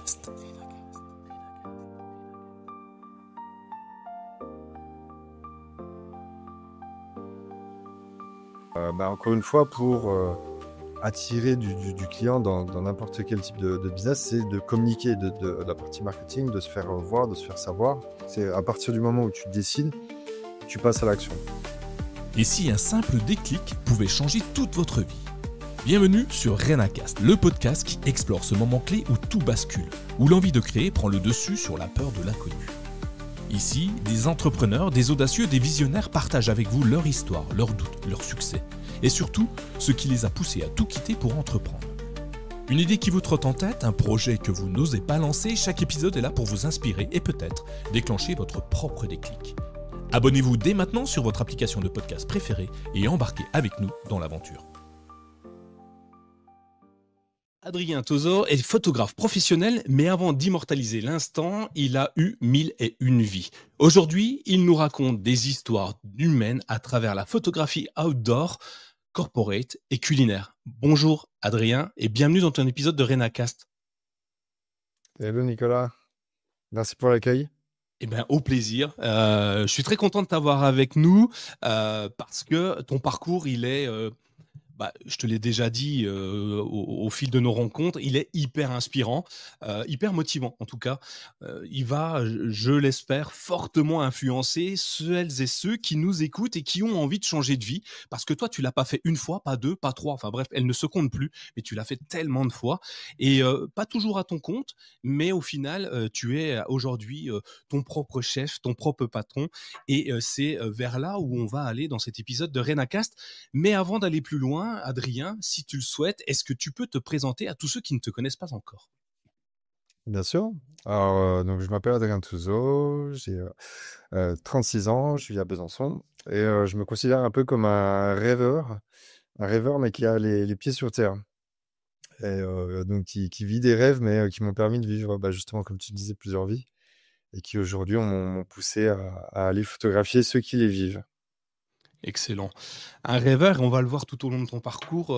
RenaCast. Encore une fois, pour attirer du client dans n'importe quel type de business, c'est de communiquer, de la partie marketing, de se faire voir, de se faire savoir. C'est à partir du moment où tu décides, tu passes à l'action. Et si un simple déclic pouvait changer toute votre vie? Bienvenue sur RenaCast, le podcast qui explore ce moment clé où tout bascule, où l'envie de créer prend le dessus sur la peur de l'inconnu. Ici, des entrepreneurs, des audacieux, des visionnaires partagent avec vous leur histoire, leurs doutes, leurs succès, et surtout, ce qui les a poussés à tout quitter pour entreprendre. Une idée qui vous trotte en tête, un projet que vous n'osez pas lancer, chaque épisode est là pour vous inspirer et peut-être déclencher votre propre déclic. Abonnez-vous dès maintenant sur votre application de podcast préférée et embarquez avec nous dans l'aventure. Adrien Tozzo est photographe professionnel, mais avant d'immortaliser l'instant, il a eu 1001 vies. Aujourd'hui, il nous raconte des histoires humaines à travers la photographie outdoor, corporate et culinaire. Bonjour Adrien et bienvenue dans ton épisode de RenaCast. Hello Nicolas, merci pour l'accueil. Eh bien, au plaisir. Je suis très content de t'avoir avec nous parce que ton parcours, il est... je te l'ai déjà dit au fil de nos rencontres, il est hyper inspirant, hyper motivant en tout cas. Il va, je l'espère, fortement influencer celles et ceux qui nous écoutent et qui ont envie de changer de vie. Parce que toi, tu l'as pas fait une fois, pas deux, pas trois, enfin bref, elle ne se compte plus, mais tu l'as fait tellement de fois. Et pas toujours à ton compte, mais au final, tu es aujourd'hui ton propre chef, ton propre patron. Et c'est vers là où on va aller dans cet épisode de RenaCast. Mais avant d'aller plus loin, Adrien, si tu le souhaites, est-ce que tu peux te présenter à tous ceux qui ne te connaissent pas encore? Bien sûr. Alors, donc je m'appelle Adrien Touzeau, j'ai 36 ans, je vis à Besançon et je me considère un peu comme un rêveur mais qui a les pieds sur terre. Et donc qui vit des rêves, mais qui m'ont permis de vivre, justement, comme tu disais, plusieurs vies, et qui aujourd'hui m'ont poussé à aller photographier ceux qui les vivent. Excellent. Un rêveur, et on va le voir tout au long de ton parcours,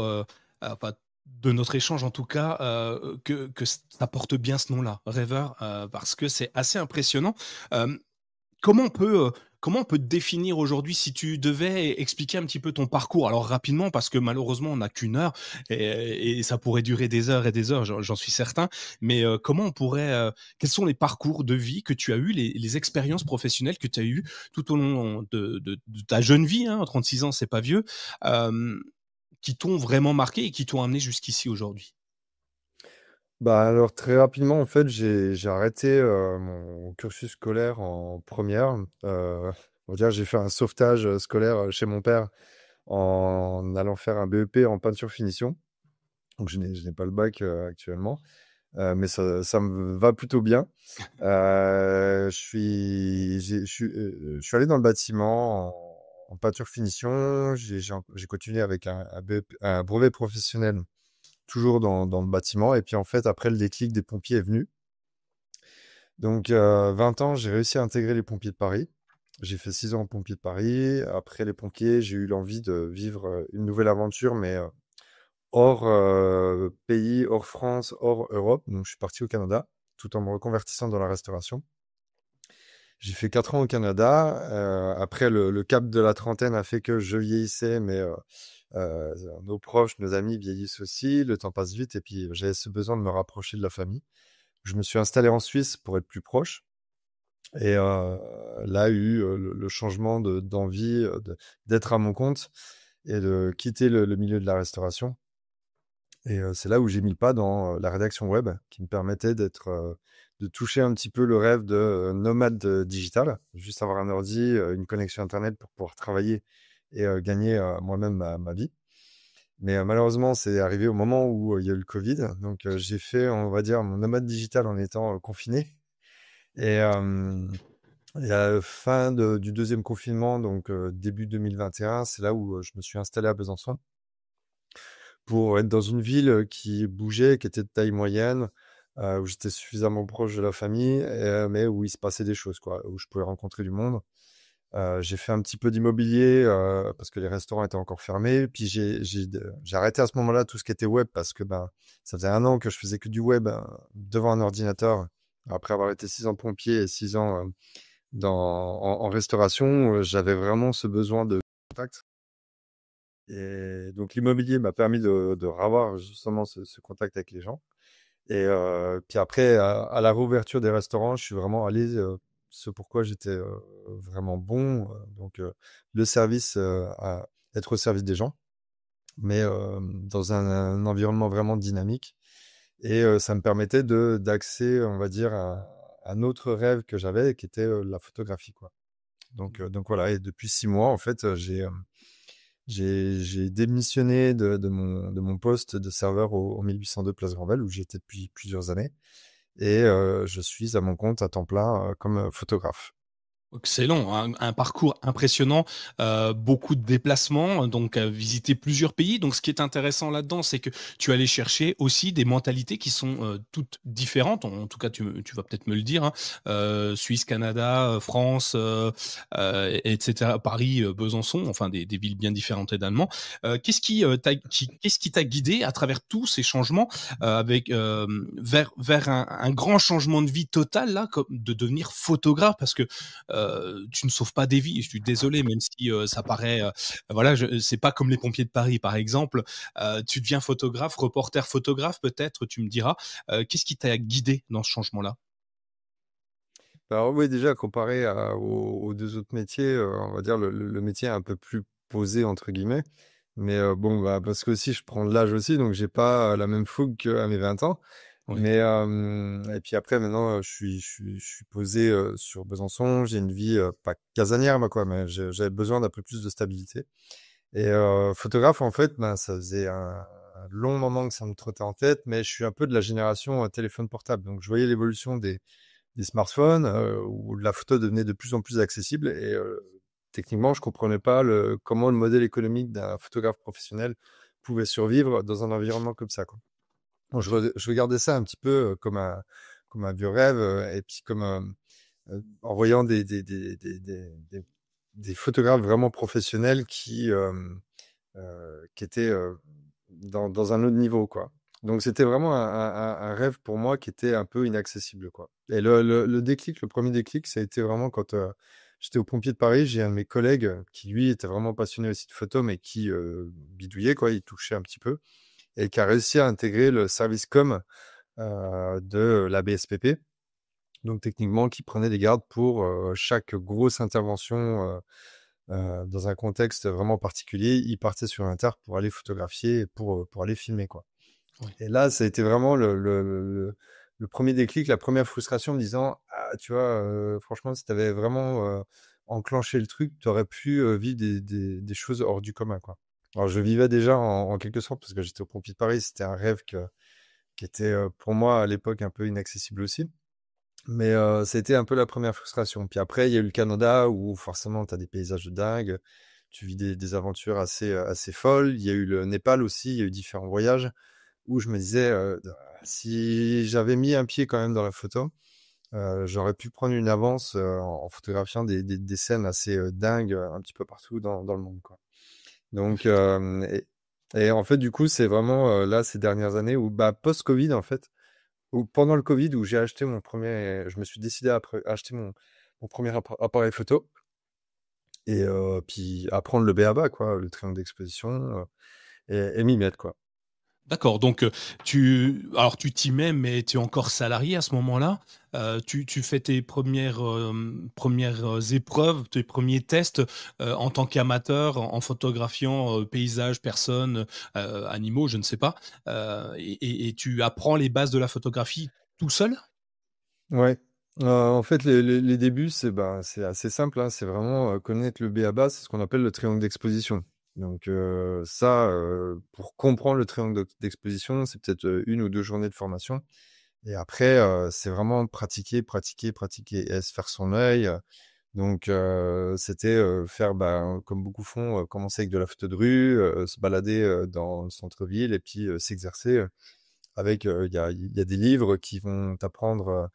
enfin, de notre échange en tout cas, que ça porte bien ce nom-là, rêveur, parce que c'est assez impressionnant. Euh, Comment on peut, comment on peut te définir aujourd'hui si tu devais expliquer un petit peu ton parcours? Alors rapidement, parce que malheureusement, on n'a qu'une heure et ça pourrait durer des heures et des heures, j'en suis certain. Mais comment on pourrait, quels sont les parcours de vie que tu as eu, les expériences professionnelles que tu as eues tout au long de ta jeune vie, hein, 36 ans, c'est pas vieux, euh, qui t'ont vraiment marqué et qui t'ont amené jusqu'ici aujourd'hui? Alors très rapidement, en fait, j'ai arrêté mon cursus scolaire en première. On va dire, j'ai fait un sauvetage scolaire chez mon père en allant faire un BEP en peinture finition. Donc je n'ai pas le bac actuellement, mais ça me va plutôt bien. Je suis allé dans le bâtiment en peinture finition. J'ai continué avec un BEP, un brevet professionnel, toujours dans le bâtiment. Et puis en fait, après, le déclic des pompiers est venu. Donc 20 ans, j'ai réussi à intégrer les pompiers de Paris. J'ai fait 6 ans en pompiers de Paris. Après les pompiers, j'ai eu l'envie de vivre une nouvelle aventure, mais hors pays, hors France, hors Europe. Donc je suis parti au Canada, tout en me reconvertissant dans la restauration. J'ai fait 4 ans au Canada. Après, le cap de la trentaine a fait que je vieillissais, mais nos proches, nos amis vieillissent aussi. Le temps passe vite et puis j'avais ce besoin de me rapprocher de la famille. Je me suis installé en Suisse pour être plus proche. Et là, il y a eu le changement d'envie d'être à mon compte et de quitter le milieu de la restauration. Et c'est là où j'ai mis le pas dans la rédaction web, qui me permettait de toucher un petit peu le rêve de nomade digital, juste avoir un ordi, une connexion internet pour pouvoir travailler et gagner moi-même ma vie. Mais malheureusement, c'est arrivé au moment où il y a eu le Covid. Donc j'ai fait, on va dire, mon nomade digital en étant confiné. Et à la fin du deuxième confinement, donc début 2021, c'est là où je me suis installé à Besançon pour être dans une ville qui bougeait, qui était de taille moyenne, où j'étais suffisamment proche de la famille, mais où il se passait des choses, quoi, où je pouvais rencontrer du monde. J'ai fait un petit peu d'immobilier parce que les restaurants étaient encore fermés. Puis j'ai arrêté à ce moment-là tout ce qui était web parce que ben, ça faisait 1 an que je faisais que du web devant un ordinateur. Après avoir été 6 ans pompier et 6 ans en restauration, j'avais vraiment ce besoin de contact. Et donc l'immobilier m'a permis de revoir justement ce contact avec les gens. Et puis après, à la réouverture des restaurants, je suis vraiment allé ce pourquoi j'étais vraiment bon. Donc le service, être au service des gens, mais dans un environnement vraiment dynamique. Et ça me permettait d'accès, on va dire, à un autre rêve que j'avais, qui était la photographie, quoi. Donc voilà, et depuis 6 mois, en fait, j'ai démissionné de mon poste de serveur au 1802 Place Granvelle, où j'étais depuis plusieurs années. Et je suis à mon compte à temps plein comme photographe. Excellent, un parcours impressionnant, beaucoup de déplacements, donc visiter plusieurs pays. Donc ce qui est intéressant là-dedans, c'est que tu allais chercher aussi des mentalités qui sont, toutes différentes. En tout cas, tu vas peut-être me le dire, hein. Suisse, Canada, France, et cetera, Paris, Besançon, enfin des villes bien différentes également. Qu'est-ce qui t'a guidé à travers tous ces changements, vers un grand changement de vie total là, comme de devenir photographe? Parce que tu ne sauves pas des vies. Je suis désolé, même si ça paraît, voilà, c'est pas comme les pompiers de Paris, par exemple. Tu deviens photographe, reporter photographe, peut-être, tu me diras. Qu'est-ce qui t'a guidé dans ce changement-là? Alors oui, déjà comparé aux deux autres métiers, on va dire le métier est un peu plus «posé» entre guillemets. Mais bon, bah, parce que aussi je prends de l'âge aussi, donc j'ai pas la même fougue qu'à mes 20 ans. Oui, Mais et puis après maintenant, je suis posé sur Besançon. J'ai une vie pas casanière moi, quoi, mais j'avais besoin d'un peu plus de stabilité. Et photographe, en fait, ben, ça faisait un long moment que ça me trottait en tête, mais je suis un peu de la génération téléphone portable. Donc je voyais l'évolution des smartphones où la photo devenait de plus en plus accessible. Et techniquement, je comprenais pas comment le modèle économique d'un photographe professionnel pouvait survivre dans un environnement comme ça, quoi. Bon, je regardais ça un petit peu comme un vieux rêve, et puis comme en voyant des photographes vraiment professionnels qui étaient dans un autre niveau, quoi. Donc c'était vraiment un rêve pour moi qui était un peu inaccessible, quoi. Et le déclic, le premier déclic, ça a été vraiment quand j'étais au Pompier de Paris. J'ai un de mes collègues qui, lui, était vraiment passionné aussi de photo, mais qui bidouillait, quoi. Il touchait un petit peu et qui a réussi à intégrer le service com de la BSPP. Donc techniquement, qui prenait des gardes pour chaque grosse intervention dans un contexte vraiment particulier. Il partait sur un tard pour aller photographier et pour aller filmer, quoi. oui. Et là, ça a été vraiment le premier déclic, la première frustration, me disant: «Ah, tu vois, franchement, si tu avais vraiment enclenché le truc, tu aurais pu vivre des choses hors du commun, quoi». Alors, je vivais déjà en quelque sorte, parce que j'étais au Pompier de Paris, c'était un rêve qui était pour moi à l'époque un peu inaccessible aussi. Mais c'était un peu la première frustration. Puis après, il y a eu le Canada où forcément, tu as des paysages de dingue, tu vis des aventures assez folles. Il y a eu le Népal aussi, il y a eu différents voyages où je me disais, si j'avais mis un pied quand même dans la photo, j'aurais pu prendre une avance en photographiant des scènes assez dingues un petit peu partout dans le monde, quoi. Donc, et en fait, du coup, c'est vraiment là, ces dernières années où, bah, post-Covid, en fait, ou pendant le Covid, où je me suis décidé à acheter mon premier appareil photo et puis apprendre le b.a-ba, quoi, le triangle d'exposition, et m'y mettre, quoi. D'accord, donc tu t'y mets, mais tu es encore salarié à ce moment-là? Tu fais tes premières épreuves, tes premiers tests, en tant qu'amateur, en photographiant, paysages, personnes, animaux, je ne sais pas, et tu apprends les bases de la photographie tout seul? Ouais, en fait, les débuts, c'est assez simple, hein. C'est vraiment connaître le b.a-ba, c'est ce qu'on appelle le triangle d'exposition. Donc, ça, pour comprendre le triangle d'exposition, c'est peut-être 1 ou 2 journées de formation. Et après, c'est vraiment pratiquer, pratiquer, pratiquer et se faire son œil. Donc, c'était faire, bah, comme beaucoup font, commencer avec de la photo de rue, se balader dans le centre-ville et puis s'exercer avec. Il y a des livres qui vont t'apprendre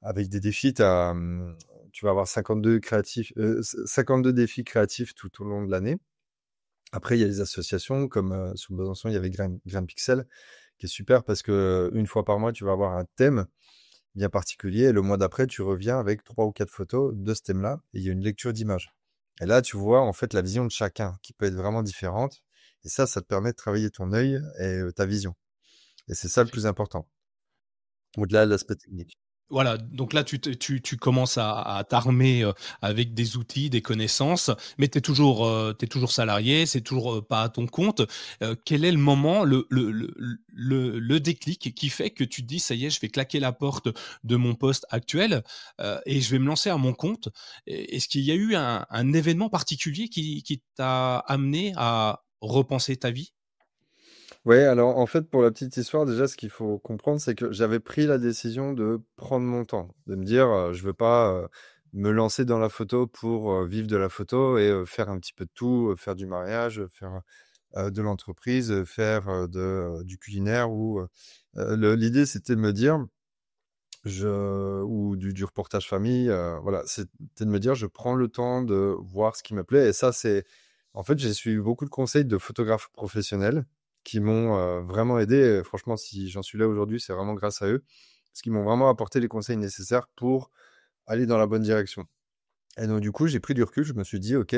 avec des défis. tu vas avoir 52 défis créatifs tout au long de l'année. Après, il y a les associations, comme sur Besançon, il y avait Grain Pixel, qui est super parce que une fois par mois, tu vas avoir un thème bien particulier. Et le mois d'après, tu reviens avec 3 ou 4 photos de ce thème-là. Et il y a une lecture d'images. Et là, tu vois en fait la vision de chacun qui peut être vraiment différente. Et ça te permet de travailler ton œil et ta vision. Et c'est ça le plus important, au-delà de l'aspect technique. Voilà, donc là, tu commences à t'armer avec des outils, des connaissances, mais t'es toujours salarié, c'est toujours pas à ton compte. Quel est le moment, le déclic qui fait que tu te dis, ça y est, je vais claquer la porte de mon poste actuel et je vais me lancer à mon compte? Est-ce qu'il y a eu un événement particulier qui t'a amené à repenser ta vie? Ouais, alors en fait, pour la petite histoire, déjà, ce qu'il faut comprendre, c'est que j'avais pris la décision de prendre mon temps, de me dire, je veux pas me lancer dans la photo pour vivre de la photo et faire un petit peu de tout, faire du mariage, faire de l'entreprise, faire du culinaire ou l'idée, c'était de me dire, ou du reportage famille, voilà, c'était de me dire, je prends le temps de voir ce qui me plaît. Et ça, en fait, j'ai suivi beaucoup de conseils de photographes professionnels qui m'ont vraiment aidé. Et franchement, si j'en suis là aujourd'hui, c'est vraiment grâce à eux, parce qu'ils m'ont vraiment apporté les conseils nécessaires pour aller dans la bonne direction. Et donc, du coup, j'ai pris du recul. Je me suis dit, OK,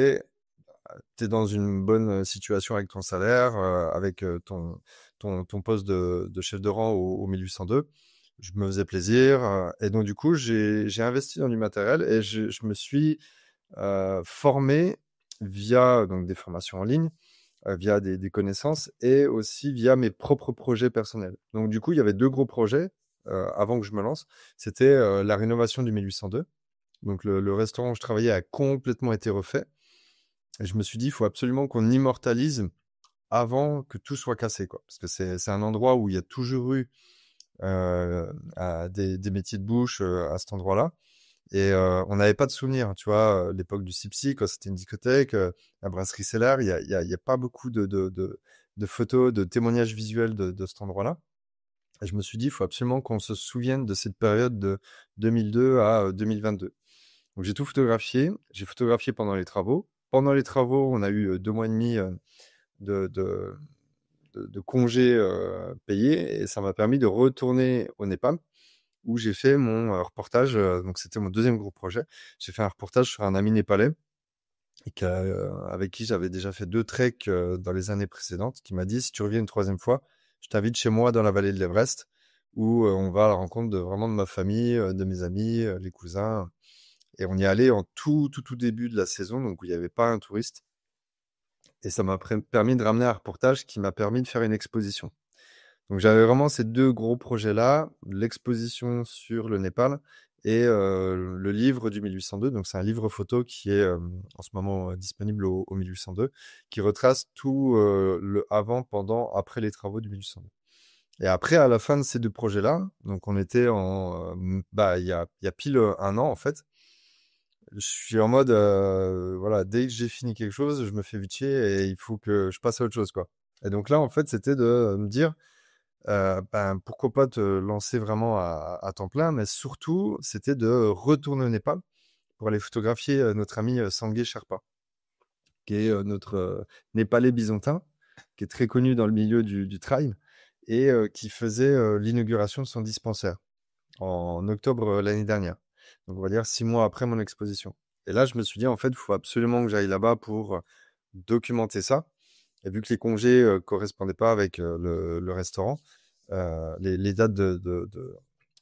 tu es dans une bonne situation avec ton salaire, avec ton poste de chef de rang au 1802. Je me faisais plaisir. Et donc, du coup, j'ai investi dans du matériel et je me suis formé via donc, des formations en ligne, via des connaissances et aussi via mes propres projets personnels. Donc, du coup, il y avait 2 gros projets avant que je me lance. C'était la rénovation du 1802. Donc, le restaurant où je travaillais a complètement été refait. Et je me suis dit, il faut absolument qu'on immortalise avant que tout soit cassé, quoi. Parce que c'est un endroit où il y a toujours eu des métiers de bouche à cet endroit-là. Et on n'avait pas de souvenirs, tu vois, l'époque du Sipsi, quand c'était une discothèque, la brasserie Cellar, il y a pas beaucoup de photos, de témoignages visuels de cet endroit-là. Et je me suis dit, il faut absolument qu'on se souvienne de cette période de 2002 à 2022. Donc j'ai tout photographié, j'ai photographié pendant les travaux. Pendant les travaux, on a eu 2 mois et demi de, de, de congés payés et ça m'a permis de retourner au Népal où j'ai fait mon reportage. Donc c'était mon deuxième gros projet. J'ai fait un reportage sur un ami népalais avec qui j'avais déjà fait 2 treks dans les années précédentes, qui m'a dit, si tu reviens une troisième fois, je t'invite chez moi dans la vallée de l'Everest, où on va à la rencontre vraiment de ma famille, de mes amis, les cousins. Et on y allait en tout début de la saison, donc où il n'y avait pas un touriste. Et ça m'a permis de ramener un reportage qui m'a permis de faire une exposition. Donc j'avais vraiment ces 2 gros projets-là, l'exposition sur le Népal et le livre du 1802. Donc c'est un livre photo qui est en ce moment disponible au 1802, qui retrace tout le avant, pendant, après les travaux du 1802. Et après, à la fin de ces 2 projets-là, donc on était il y a pile un an en fait, je suis en mode, voilà, dès que j'ai fini quelque chose, je me fais vite chier et il faut que je passe à autre chose, quoi. Et donc là, en fait, c'était de me dire, ben, pourquoi pas te lancer vraiment à temps plein, mais surtout, c'était de retourner au Népal pour aller photographier notre ami Sanghé Sherpa, qui est notre Népalais bisontin, qui est très connu dans le milieu du trail et qui faisait l'inauguration de son dispensaire en octobre l'année dernière. Donc, on va dire 6 mois après mon exposition. Et là, je me suis dit, en fait, il faut absolument que j'aille là-bas pour documenter ça. Et vu que les congés correspondaient pas avec le restaurant, les dates de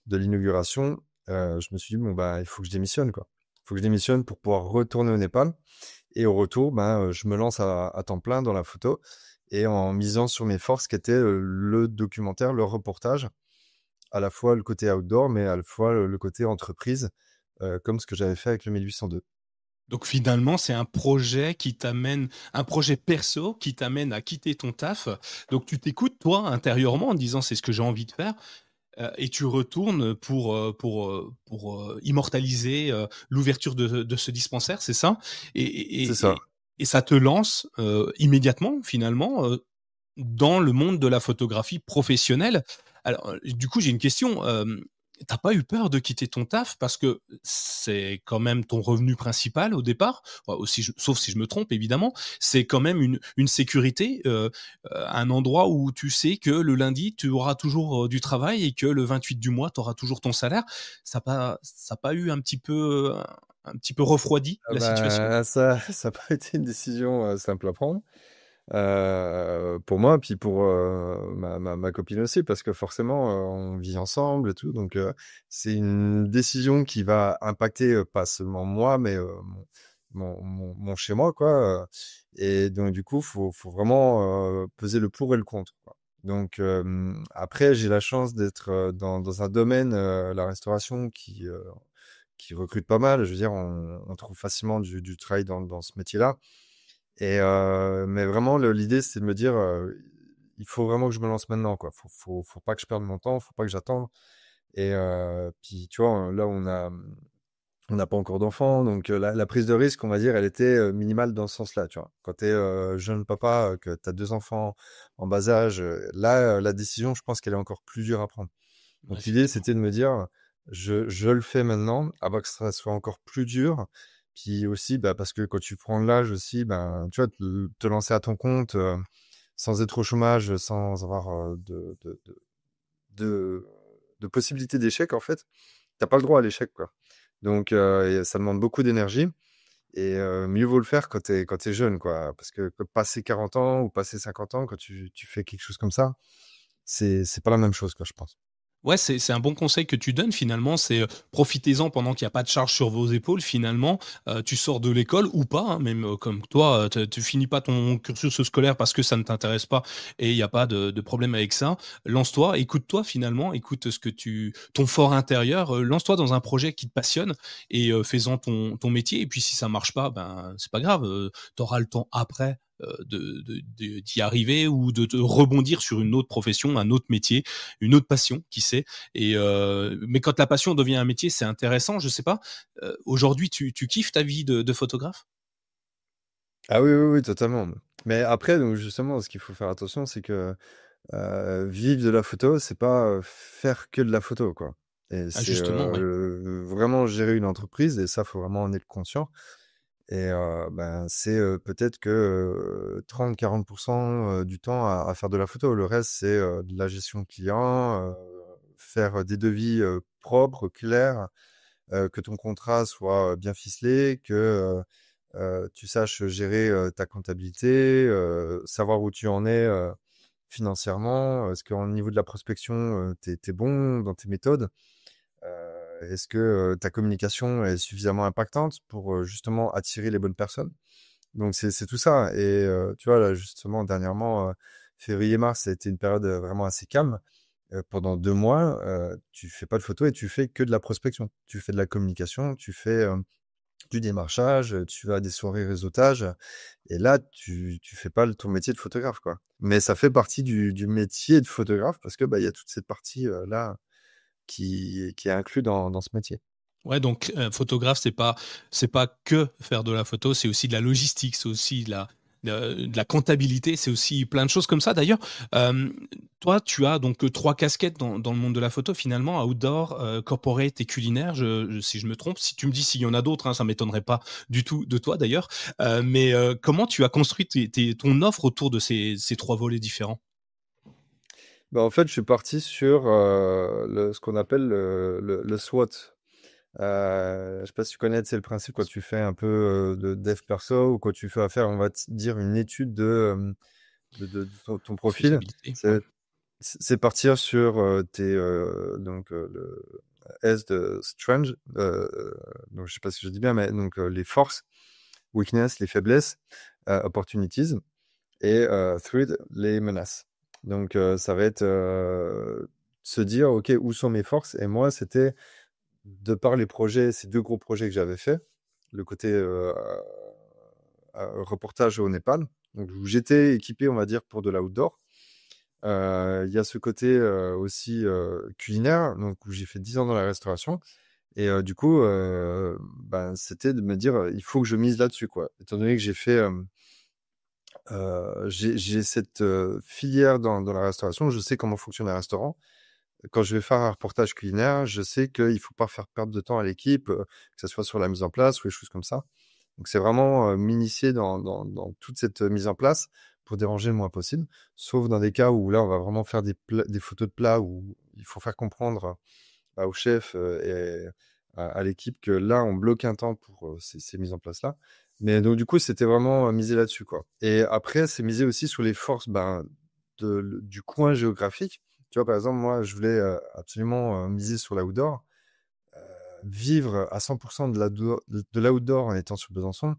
l'inauguration, je me suis dit, bon, bah, il faut que je démissionne, quoi. Il faut que je démissionne pour pouvoir retourner au Népal. Et au retour, ben, je me lance à temps plein dans la photo et en misant sur mes forces qui étaient le documentaire, le reportage, à la fois le côté outdoor, mais à la fois le côté entreprise, comme ce que j'avais fait avec le 1802. Donc finalement, c'est un projet perso qui t'amène à quitter ton taf. Donc tu t'écoutes toi intérieurement en disant c'est ce que j'ai envie de faire et tu retournes pour immortaliser l'ouverture de ce dispensaire, c'est ça? Et, C'est et, ça. et, et ça te lance immédiatement finalement dans le monde de la photographie professionnelle. Alors du coup j'ai une question. t'as pas eu peur de quitter ton taf parce que c'est quand même ton revenu principal au départ, sauf si je me trompe évidemment, c'est quand même une sécurité, un endroit où tu sais que le lundi tu auras toujours du travail et que le 28 du mois tu auras toujours ton salaire. Ça a pas eu un petit peu refroidi Ah la situation? bah, ça a pas été une décision, simple à prendre, pour moi, puis pour, ma copine aussi, parce que forcément, on vit ensemble et tout, donc c'est une décision qui va impacter, pas seulement moi, mais mon chez moi, quoi, et donc du coup, faut vraiment, peser le pour et le contre, quoi. Donc après, j'ai la chance d'être, dans un domaine, la restauration qui recrute pas mal. Je veux dire, on trouve facilement du travail dans ce métier-là. Et mais vraiment, l'idée, c'est de me dire, il faut vraiment que je me lance maintenant, quoi. Faut pas que je perde mon temps, faut pas que j'attende. Et puis, tu vois, là, on n'a pas encore d'enfants, donc la prise de risque, on va dire, elle était minimale dans ce sens-là, tu vois. Quand tu es jeune papa, que tu as deux enfants en bas âge, là, la décision, je pense qu'elle est encore plus dure à prendre. Ouais, Donc l'idée, effectivement. c'était de me dire, je le fais maintenant, avant que ça soit encore plus dur. Puis aussi, bah, parce que quand tu prends l'âge aussi, ben, tu vois, te lancer à ton compte, sans être au chômage, sans avoir de, de possibilité d'échec, en fait, t'as pas le droit à l'échec, quoi. Donc, et ça demande beaucoup d'énergie. Et mieux vaut le faire quand t'es jeune, quoi. Parce que passer 40 ans ou passer 50 ans, quand tu fais quelque chose comme ça, c'est pas la même chose, quoi, je pense. Ouais, c'est un bon conseil que tu donnes finalement, c'est, profitez-en pendant qu'il y a pas de charge sur vos épaules finalement. Tu sors de l'école ou pas, hein, même, comme toi, tu finis pas ton cursus scolaire parce que ça ne t'intéresse pas et il y a pas de problème avec ça. Lance-toi, écoute-toi finalement, écoute ce que ton fort intérieur, lance-toi dans un projet qui te passionne et fais-en ton métier et puis si ça marche pas, ben, c'est pas grave, tu auras le temps après, d'y arriver ou de rebondir sur une autre profession, un autre métier, une autre passion, qui sait. Mais quand la passion devient un métier, c'est intéressant. Je sais pas. Aujourd'hui, tu kiffes ta vie de photographe? Ah oui, oui, oui, totalement. Mais après, donc justement, ce qu'il faut faire attention, c'est que vivre de la photo, c'est pas faire que de la photo, quoi. Et Ah c'est justement, ouais. vraiment gérer une entreprise, et ça, faut vraiment en être conscient. Et ben, c'est peut-être que 30-40% du temps à faire de la photo. Le reste, c'est de la gestion client, faire des devis propres, clairs, que ton contrat soit bien ficelé, que tu saches gérer ta comptabilité, savoir où tu en es financièrement. Est-ce qu'au niveau de la prospection, tu es bon dans tes méthodes? Est-ce que ta communication est suffisamment impactante pour justement attirer les bonnes personnes? Donc c'est tout ça. Et tu vois, là, justement, dernièrement, février-mars, ça a été une période vraiment assez calme. Pendant 2 mois, tu fais pas de photos et tu fais que de la prospection. Tu fais de la communication, tu fais du démarchage, tu vas à des soirées réseautage, et là, tu fais pas ton métier de photographe, quoi. Mais ça fait partie du métier de photographe, parce que bah, il y a toute cette partie là qui est inclus dans ce métier. Ouais, donc photographe, c'est pas que faire de la photo, c'est aussi de la logistique, c'est aussi de la comptabilité, c'est aussi plein de choses comme ça. D'ailleurs, hem, toi, tu as donc 3 casquettes dans le monde de la photo finalement, outdoor, corporate et culinaire, si je me trompe. Si tu me dis s'il y en a d'autres, hein, ça m'étonnerait pas du tout de toi d'ailleurs. Comment tu as construit ton offre autour de ces 3 volets différents? Bah, en fait, je suis parti sur ce qu'on appelle le SWOT. Je sais pas si tu connais, c'est le principe quand tu fais un peu de dev perso, ou quand tu fais affaire, on va te dire une étude de ton profil. Faisabilité, ouais. C'est partir sur donc le S de Strange, donc je sais pas si je dis bien, mais donc les forces, weakness, les faiblesses, opportunities, et threat, les menaces. Donc ça va être se dire, ok, où sont mes forces? Et moi, c'était de par les projets, ces deux gros projets que j'avais fait, le côté reportage au Népal, donc où j'étais équipé, on va dire, pour de l'outdoor. Il y a ce côté aussi culinaire, donc où j'ai fait 10 ans dans la restauration. Et du coup, ben, c'était de me dire, il faut que je mise là-dessus, quoi. Étant donné que j'ai cette filière dans la restauration, je sais comment fonctionne un restaurant. quand je vais faire un reportage culinaire, je sais qu'il faut pas faire perdre de temps à l'équipe, que ça soit sur la mise en place ou les choses comme ça. Donc c'est vraiment, m'initier dans toute cette, mise en place pour déranger le moins possible. Sauf dans des cas où là, on va vraiment faire des photos de plats où il faut faire comprendre, bah, au chef, et à l'équipe que là, on bloque un temps pour, ces mises en place-là. Mais donc du coup, c'était vraiment, miser là-dessus, quoi. Et après, c'est miser aussi sur les forces, ben, du coin géographique. Tu vois, par exemple, moi, je voulais, absolument, miser sur l'outdoor. Vivre à 100% de l'outdoor en étant sur Besançon,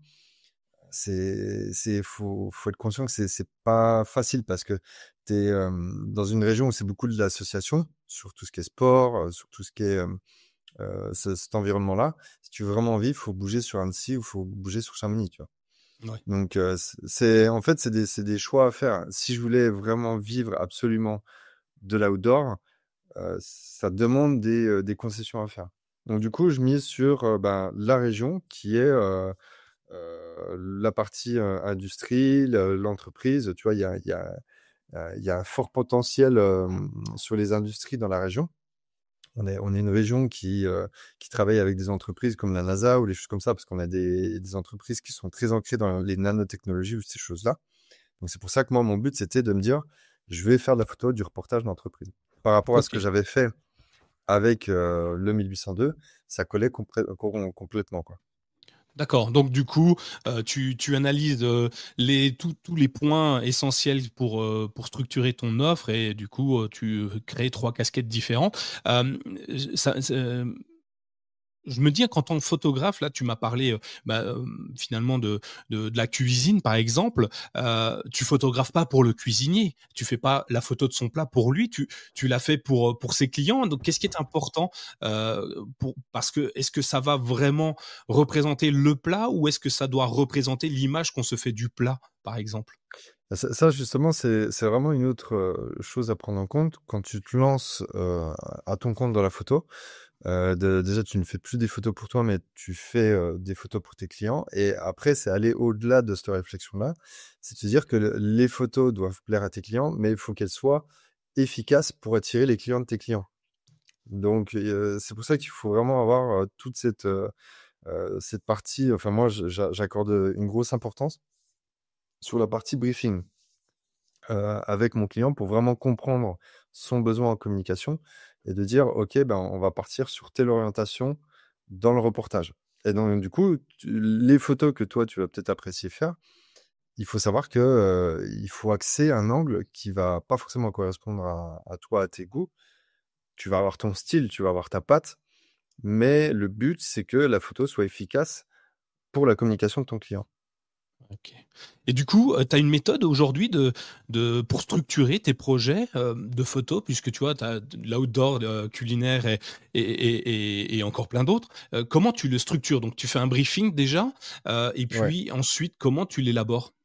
faut être conscient que c'est pas facile parce que tu es dans une région où c'est beaucoup de l'association, sur tout ce qui est sport, sur tout ce qui est cet environnement-là. Si tu veux vraiment vivre, faut bouger sur Annecy ou faut bouger sur Chamonix, tu vois. Ouais. Donc, en fait, c'est des choix à faire. Si je voulais vraiment vivre absolument de l'outdoor, ça demande des concessions à faire. Donc, du coup, je mise sur ben, la région qui est la partie industrie, l'entreprise. Tu vois, il y a un fort potentiel sur les industries dans la région. On est une région qui travaille avec des entreprises comme la NASA ou les choses comme ça, parce qu'on a des entreprises qui sont très ancrées dans les nanotechnologies ou ces choses-là. Donc c'est pour ça que moi, mon but, c'était de me dire, je vais faire de la photo, du reportage d'entreprise. Par rapport à ce Ok. que j'avais fait avec le 1802, ça collait complètement, quoi. D'accord. Donc du coup, tu analyses tous les points essentiels pour structurer ton offre et du coup, tu crées trois casquettes différentes. Euh, je me dis, quand on photographe, là, tu m'as parlé finalement de la cuisine, par exemple. Tu photographes pas pour le cuisinier. Tu fais pas la photo de son plat pour lui. Tu l'as fait pour ses clients. Donc, qu'est-ce qui est important parce que est-ce que ça va vraiment représenter le plat ou est-ce que ça doit représenter l'image qu'on se fait du plat, par exemple? Ça, justement, c'est vraiment une autre chose à prendre en compte quand tu te lances à ton compte dans la photo. Déjà, tu ne fais plus des photos pour toi, mais tu fais des photos pour tes clients. Et après, c'est aller au-delà de cette réflexion-là. C'est de se dire que les photos doivent plaire à tes clients, mais il faut qu'elles soient efficaces pour attirer les clients de tes clients. Donc, c'est pour ça qu'il faut vraiment avoir toute cette partie. Enfin, moi, j'accorde une grosse importance sur la partie briefing avec mon client pour vraiment comprendre son besoin en communication et de dire: «OK, ben, on va partir sur telle orientation dans le reportage» et donc du coup, les photos que toi, tu vas peut-être apprécier faire, il faut savoir que, il faut axer un angle qui va pas forcément correspondre à toi, à tes goûts. Tu vas avoir ton style, tu vas avoir ta patte, mais le but, c'est que la photo soit efficace pour la communication de ton client. Ok. Et du coup, tu as une méthode aujourd'hui pour structurer tes projets de photos, puisque tu vois, tu as l'outdoor culinaire et encore plein d'autres. Comment tu le structures? Donc, tu fais un briefing déjà, et Ouais. puis ensuite, comment tu l'élabores?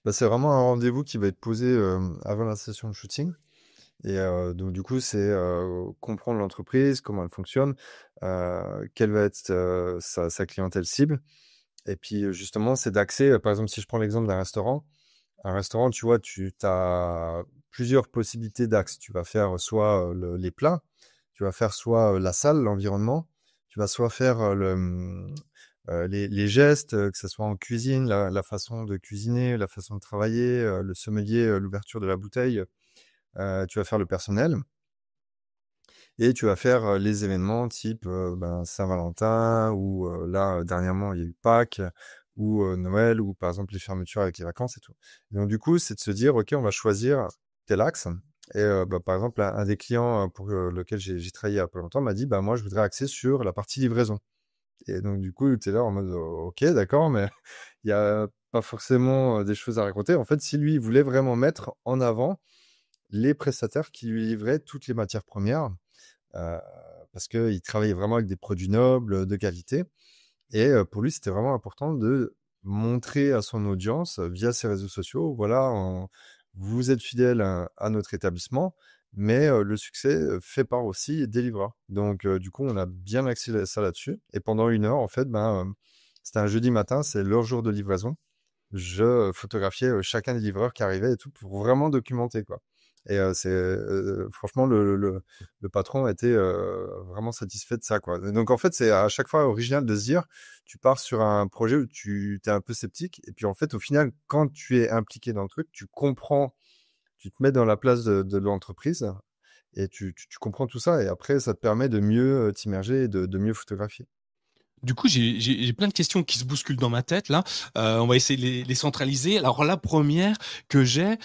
Bah, c'est vraiment un rendez-vous qui va être posé, avant la session de shooting et donc du coup, c'est, comprendre l'entreprise, comment elle fonctionne, quelle va être, sa clientèle cible et puis, justement, c'est d'axer, par exemple, si je prends l'exemple d'un restaurant, un restaurant, tu vois, tu as plusieurs possibilités d'axes. Tu vas faire soit, les plats, tu vas faire soit, la salle, l'environnement, tu vas soit faire, les gestes, que ça soit en cuisine, la façon de cuisiner, la façon de travailler, le sommelier, l'ouverture de la bouteille, tu vas faire le personnel et tu vas faire, les événements type, ben, Saint-Valentin ou, là, dernièrement, il y a eu Pâques ou, Noël ou par exemple les fermetures avec les vacances et tout. Donc du coup, c'est de se dire: «OK, on va choisir tel axe» et bah, par exemple, un des clients, pour, lequel j'ai travaillé il y a pas longtemps m'a dit: «Bah, moi, je voudrais axer sur la partie livraison» et donc du coup, tu es là en mode: «OK, d'accord, mais il y a pas forcément, des choses à raconter». En fait, si lui, il voulait vraiment mettre en avant les prestataires qui lui livraient toutes les matières premières, heu, parce qu'il travaillait vraiment avec des produits nobles, de qualité et pour lui, c'était vraiment important de montrer à son audience, via ses réseaux sociaux: «Voilà, vous êtes fidèles à notre établissement, mais le succès, fait part aussi des livreurs». Donc du coup, on a bien axé ça là-dessus et pendant 1 heure, en fait, ben, c'était un jeudi matin, c'est leur jour de livraison. Je photographiais, chacun des livreurs qui arrivaient et tout pour vraiment documenter, quoi Et franchement, le patron était vraiment satisfait de ça, quoi. Et donc, en fait, c'est à chaque fois original de se dire, tu pars sur un projet où tu es un peu sceptique. Et puis, en fait, au final, quand tu es impliqué dans le truc, tu comprends, tu te mets dans la place de l'entreprise et tu comprends tout ça. Et après, ça te permet de mieux t'immerger et de mieux photographier. Du coup, j'ai plein de questions qui se bousculent dans ma tête là. On va essayer de les centraliser. Alors la première que j'ai,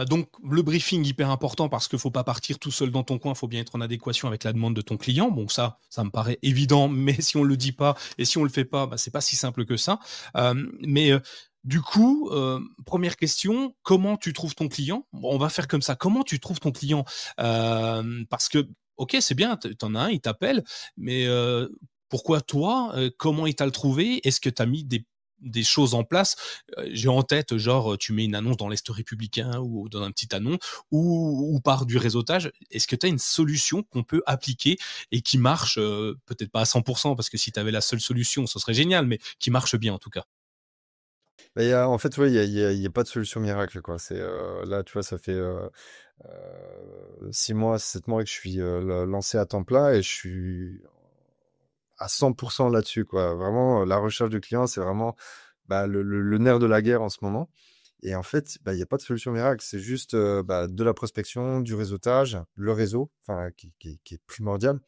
donc le briefing hyper important parce qu'il faut pas partir tout seul dans ton coin, il faut bien être en adéquation avec la demande de ton client. Bon ça me paraît évident, mais si on le dit pas et si on le fait pas, bah, c'est pas si simple que ça. Mais du coup, première question, comment tu trouves ton client? Bon, on va faire comme ça. Comment tu trouves ton client? Parce que ok, c'est bien, t'en as un, il t'appelle, mais pourquoi toi? Comment il t'a le trouvé? Est-ce que tu as mis des choses en place? J'ai en tête, genre, tu mets une annonce dans l'Est républicain ou dans un petit annonce ou par du réseautage. Est-ce que tu as une solution qu'on peut appliquer et qui marche, peut-être pas à 100% parce que si tu avais la seule solution, ce serait génial, mais qui marche bien en tout cas? Bah, en fait, ouais, il y a pas de solution miracle, quoi. Là, tu vois, ça fait 6 mois, 7 mois que je suis lancé à temps plein et je suis à 100% là-dessus, quoi. Vraiment, la recherche du client, c'est vraiment bah, le nerf de la guerre en ce moment. Et en fait, bah, il n'y a pas de solution miracle. C'est juste bah, de la prospection, du réseautage, le réseau, enfin, qui est primordial,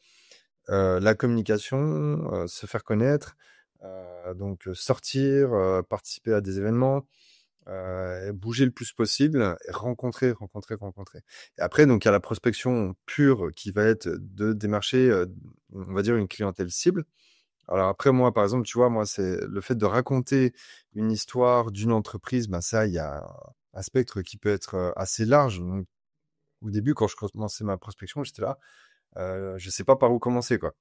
la communication, se faire connaître, donc sortir, participer à des événements, bouger le plus possible, et rencontrer, rencontrer, rencontrer. Et après, donc, il y a la prospection pure qui va être de démarcher, on va dire, une clientèle cible. Alors après, moi, par exemple, tu vois, moi, c'est le fait de raconter une histoire d'une entreprise, ben ça, il y a un spectre qui peut être assez large. Donc, au début, quand je commençais ma prospection, j'étais là, je sais pas par où commencer, quoi.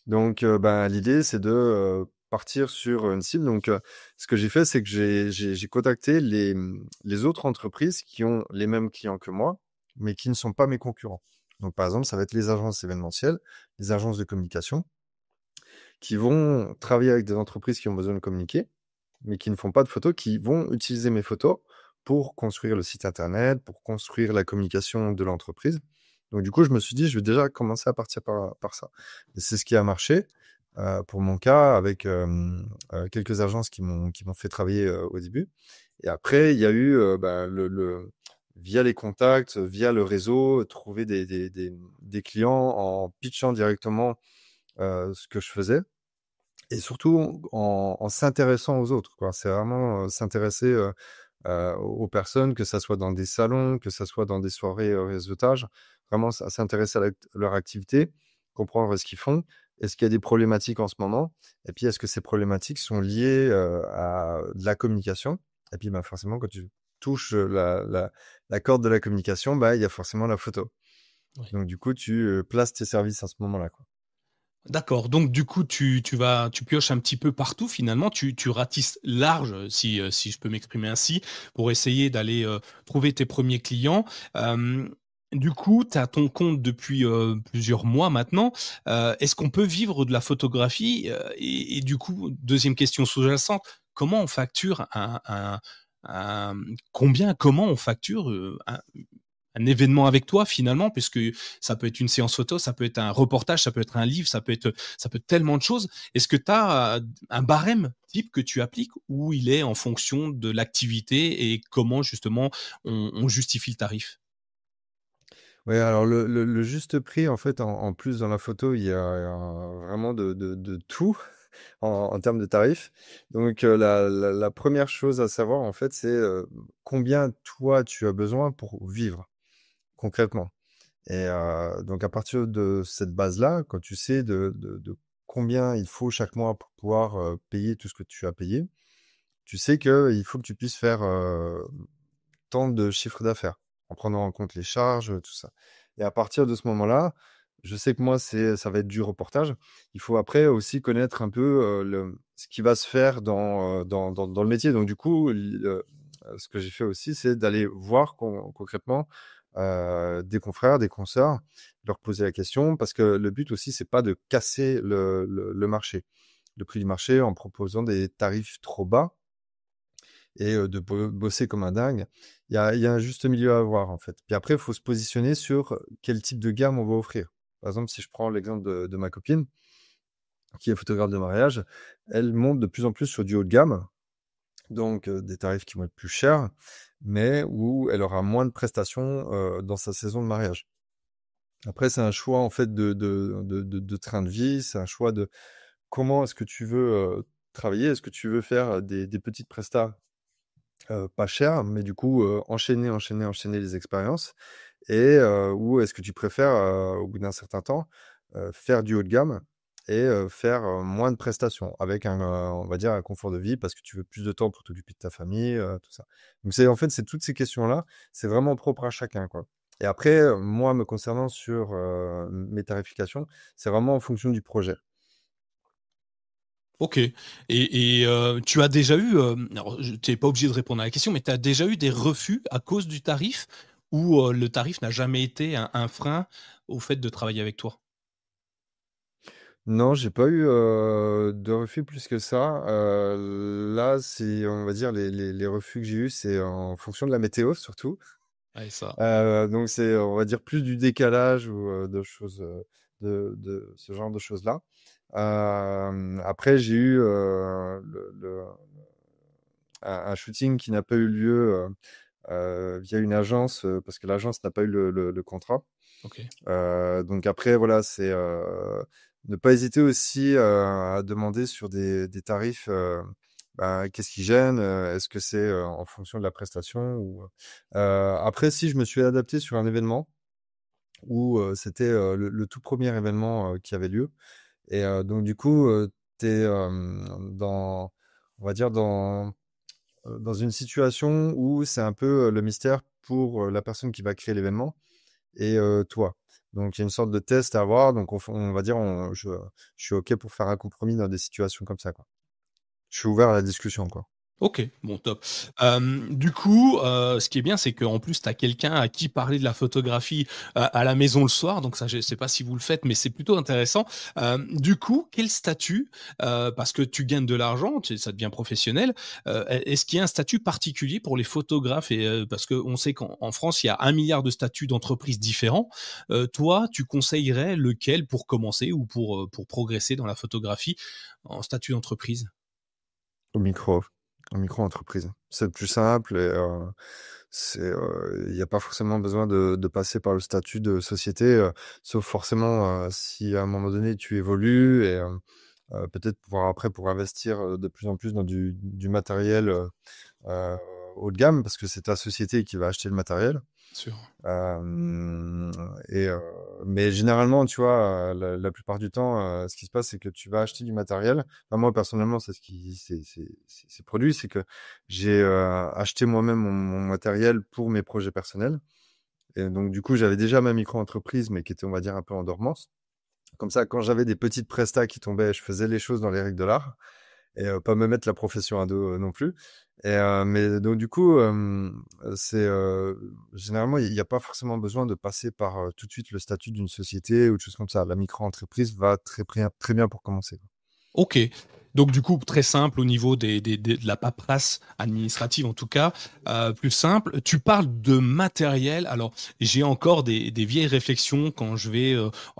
Donc, ben, l'idée, c'est de partir sur une cible. Donc, ce que j'ai fait, c'est que j'ai contacté les autres entreprises qui ont les mêmes clients que moi, mais qui ne sont pas mes concurrents. Donc, par exemple, ça va être les agences événementielles, les agences de communication, qui vont travailler avec des entreprises qui ont besoin de communiquer, mais qui ne font pas de photos, qui vont utiliser mes photos pour construire le site internet, pour construire la communication de l'entreprise. Donc, du coup, je me suis dit, je vais déjà commencer à partir par ça. Et c'est ce qui a marché pour mon cas, avec quelques agences qui m'ont fait travailler au début. Et après, il y a eu bah, via les contacts, via le réseau, trouver des clients en pitchant directement ce que je faisais. Et surtout en s'intéressant aux autres, quoi. C'est vraiment s'intéresser aux personnes, que ça soit dans des salons, que ça soit dans des soirées réseautage, vraiment s'intéresser à leur activité, comprendre ce qu'ils font. Est-ce qu'il y a des problématiques en ce moment? Et puis, est-ce que ces problématiques sont liées à de la communication? Et puis, bah, forcément, quand tu touches la corde de la communication, bah, il y a forcément la photo. Ouais. Donc, du coup, tu places tes services à ce moment-là, quoi. D'accord, donc du coup, tu pioches un petit peu partout finalement, tu ratisses large, si je peux m'exprimer ainsi, pour essayer d'aller, trouver tes premiers clients. Du coup, tu as ton compte depuis, plusieurs mois maintenant. Est-ce qu'on peut vivre de la photographie? Et du coup, deuxième question sous-jacente, comment on facture un comment on facture, un événement avec toi finalement, puisque ça peut être une séance photo, ça peut être un reportage, ça peut être un livre, ça peut être tellement de choses. Est-ce que tu as un barème type que tu appliques ou il est en fonction de l'activité et comment justement on justifie le tarif? Ouais, alors le juste prix, en fait, en plus dans la photo, il y a vraiment de tout en termes de tarifs. Donc, la première chose à savoir, en fait, c'est combien toi tu as besoin pour vivre concrètement. Et donc, à partir de cette base-là, quand tu sais de combien il faut chaque mois pour pouvoir payer tout ce que tu as payé, tu sais qu'il faut que tu puisses faire tant de chiffre d'affaires, en prenant en compte les charges, tout ça. Et à partir de ce moment-là, je sais que moi, ça va être du reportage. Il faut après aussi connaître un peu ce qui va se faire dans le métier. Donc, du coup, ce que j'ai fait aussi, c'est d'aller voir concrètement des confrères, des consoeurs, leur poser la question, parce que le but aussi, c'est pas de casser le marché, le prix du marché en proposant des tarifs trop bas, et de bosser comme un dingue. Il y a un juste milieu à avoir, en fait. Puis après, il faut se positionner sur quel type de gamme on va offrir. Par exemple, si je prends l'exemple de ma copine, qui est photographe de mariage, elle monte de plus en plus sur du haut de gamme, donc des tarifs qui vont être plus chers, mais où elle aura moins de prestations dans sa saison de mariage. Après, c'est un choix en fait de train de vie, c'est un choix de comment est-ce que tu veux travailler, est-ce que tu veux faire des petites prestats pas chères, mais du coup enchaîner les expériences, et ou est-ce que tu préfères au bout d'un certain temps faire du haut de gamme et faire moins de prestations avec on va dire un confort de vie parce que tu veux plus de temps pour t'occuper de ta famille, tout ça. Donc c'est toutes ces questions-là, c'est vraiment propre à chacun, quoi. Et après, moi, me concernant sur mes tarifications, c'est vraiment en fonction du projet. Ok. Tu as déjà eu, alors tu n'es pas obligé de répondre à la question, mais tu as déjà eu des refus à cause du tarif ou le tarif n'a jamais été un frein au fait de travailler avec toi? Non, j'ai pas eu de refus plus que ça. Là, c'est, on va dire, les refus que j'ai eus, c'est en fonction de la météo surtout. Ouais, ça. Donc c'est, on va dire, plus du décalage ou de choses, de ce genre de choses-là. Après, j'ai eu un shooting qui n'a pas eu lieu via une agence parce que l'agence n'a pas eu le contrat. Ok. Donc après, voilà, c'est ne pas hésiter aussi à demander sur des tarifs. Ben, qu'est-ce qui gêne? Est-ce que c'est en fonction de la prestation ou après, si je me suis adapté sur un événement où c'était le tout premier événement qui avait lieu, et donc du coup, tu es dans, on va dire, dans une situation où c'est un peu le mystère pour la personne qui va créer l'événement et toi. Donc il y a une sorte de test à avoir. Donc on va dire, je suis OK pour faire un compromis dans des situations comme ça, quoi. Je suis ouvert à la discussion, quoi. OK, bon top. Du coup, ce qui est bien, c'est qu'en plus, tu as quelqu'un à qui parler de la photographie à la maison le soir, donc ça, je sais pas si vous le faites, mais c'est plutôt intéressant. Du coup, quel statut, parce que tu gagnes de l'argent, ça devient professionnel, est-ce qu'il y a un statut particulier pour les photographes? Et parce qu'on sait qu'en France, il y a 1 milliard de statuts d'entreprises différents. Toi, tu conseillerais lequel pour commencer ou pour progresser dans la photographie en statut d'entreprise? Au micro, au micro-entreprise. C'est le plus simple, et il y a pas forcément besoin de passer par le statut de société, sauf forcément, si à un moment donné tu évolues, et peut-être pouvoir après pour investir, de plus en plus dans du matériel, heu, haut de gamme parce que c'est ta société qui va acheter le matériel. Sûr. Hem et mais généralement, tu vois, la plupart du temps, ce qui se passe, c'est que tu vas acheter du matériel. Enfin, moi, personnellement, c'est ce qui c'est produit, c'est que j'ai, acheté moi-même mon matériel pour mes projets personnels, et donc du coup, j'avais déjà ma micro-entreprise, mais qui était, on va dire, un peu en dormance. Comme ça, quand j'avais des petites prestats qui tombaient, je faisais les choses dans les règles de l'art, et pas me mettre la profession à dos non plus. Et mais donc du coup, c'est généralement il y a pas forcément besoin de passer par tout de suite le statut d'une société ou de choses comme ça. La micro-entreprise va très bien pour commencer, quoi. OK. Donc du coup, très simple au niveau de la paperasse administrative en tout cas, plus simple. Tu parles de matériel. Alors, j'ai encore des vieilles réflexions quand je vais,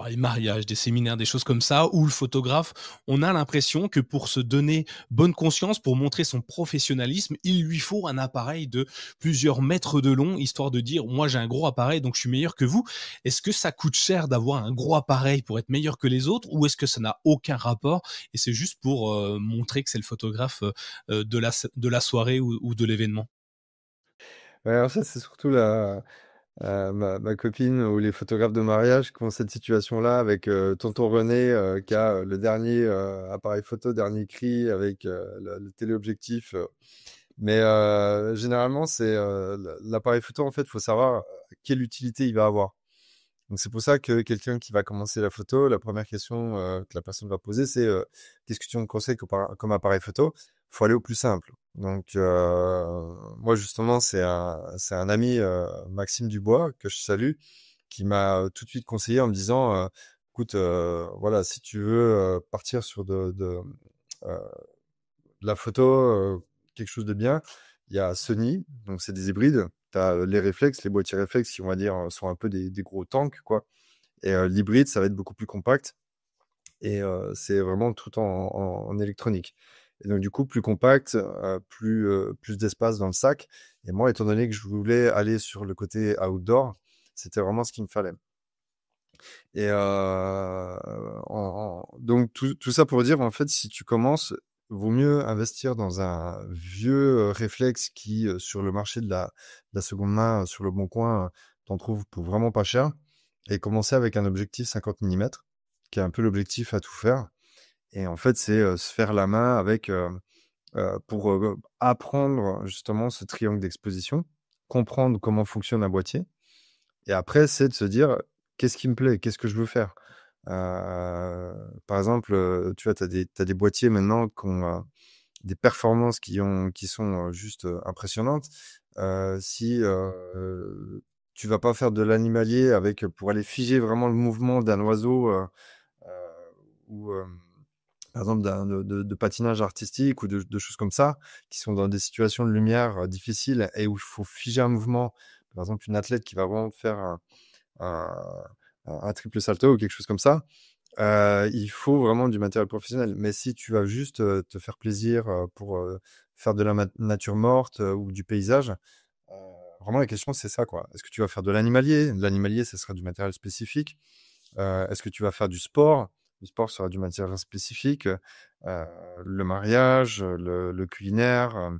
les mariages, des séminaires, des choses comme ça, où le photographe, on a l'impression que pour se donner bonne conscience, pour montrer son professionnalisme, il lui faut un appareil de plusieurs mètres de long, histoire de dire: «Moi, j'ai un gros appareil, donc je suis meilleur que vous». Est-ce que ça coûte cher d'avoir un gros appareil pour être meilleur que les autres ou est-ce que ça n'a aucun rapport et c'est juste pour montrer que c'est le photographe de la soirée ou de l'événement? Ouais, alors ça, c'est surtout ma copine ou les photographes de mariage qui ont cette situation-là avec tonton René qui a le dernier appareil photo, dernier cri avec le téléobjectif. Mais généralement, c'est l'appareil photo, en fait, il faut savoir quelle utilité il va avoir. Donc c'est pour ça que quelqu'un qui va commencer la photo, la première question que la personne va poser, c'est qu'est-ce que tu me conseilles comme appareil photo? Faut aller au plus simple. Donc moi justement, c'est un ami, Maxime Dubois, que je salue, qui m'a tout de suite conseillé en me disant, écoute, voilà, si tu veux partir sur de la photo, quelque chose de bien, Il y a Sony, donc c'est des hybrides. Tu as les réflexes, les boîtiers réflexes qui, on va dire, sont un peu des gros tanks, quoi. Et l'hybride, ça va être beaucoup plus compact. Et c'est vraiment tout en électronique. Et donc, du coup, plus compact, plus d'espace dans le sac. Et moi, étant donné que je voulais aller sur le côté outdoor, c'était vraiment ce qu'il me fallait. Et donc, tout ça pour dire, en fait, si tu commences, vaut mieux investir dans un vieux réflexe qui, sur le marché de la seconde main, sur le bon coin, t'en trouves pour vraiment pas cher. Et commencer avec un objectif 50 mm, qui est un peu l'objectif à tout faire. Et en fait, c'est se faire la main avec, pour apprendre justement ce triangle d'exposition, comprendre comment fonctionne un boîtier. Et après, c'est de se dire, qu'est-ce qui me plaît? Qu'est-ce que je veux faire? Par exemple, tu vois, t'as des boîtiers maintenant qui ont des performances qui sont juste impressionnantes. Si tu vas pas faire de l'animalier avec, pour aller figer vraiment le mouvement d'un oiseau euh, ou par exemple de patinage artistique ou de choses comme ça, qui sont dans des situations de lumière difficiles et où il faut figer un mouvement. Par exemple, une athlète qui va vraiment faire un, un triple salto ou quelque chose comme ça, il faut vraiment du matériel professionnel. Mais si tu vas juste te faire plaisir pour faire de la nature morte ou du paysage, euh, vraiment la question c'est ça, quoi. Est-ce que tu vas faire de l'animalier? De l'animalier, ce sera du matériel spécifique. Est-ce que tu vas faire du sport? Le sport sera du matériel spécifique. Le mariage, le culinaire.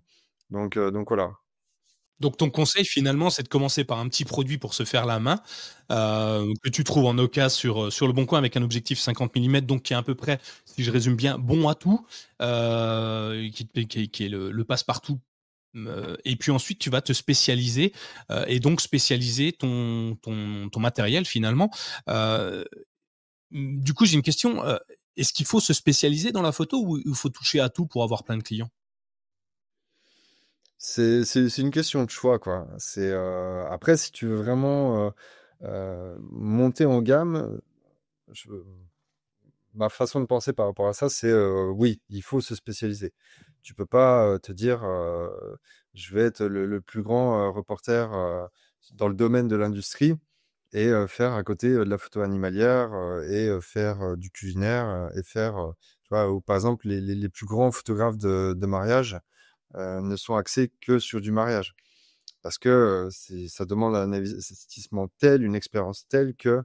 Donc voilà. Donc ton conseil finalement, c'est de commencer par un petit produit pour se faire la main, que tu trouves en occasion sur le bon coin avec un objectif 50 mm, donc qui est à peu près, si je résume bien, bon à tout, qui est le passe-partout. Et puis ensuite, tu vas te spécialiser et donc spécialiser ton matériel finalement. Euh, du coup, j'ai une question. Est-ce qu'il faut se spécialiser dans la photo ou il faut toucher à tout pour avoir plein de clients? C'est une question de choix, quoi. Après, si tu veux vraiment monter en gamme, je- ma façon de penser par rapport à ça, c'est oui, il faut se spécialiser. Tu peux pas te dire je vais être le plus grand reporter dans le domaine de l'industrie et faire à côté de la photo animalière et faire du culinaire et faire, tu vois, ou par exemple, les plus grands photographes de mariage ne sont axés que sur du mariage. Parce que ça demande un investissement tel, une expérience telle que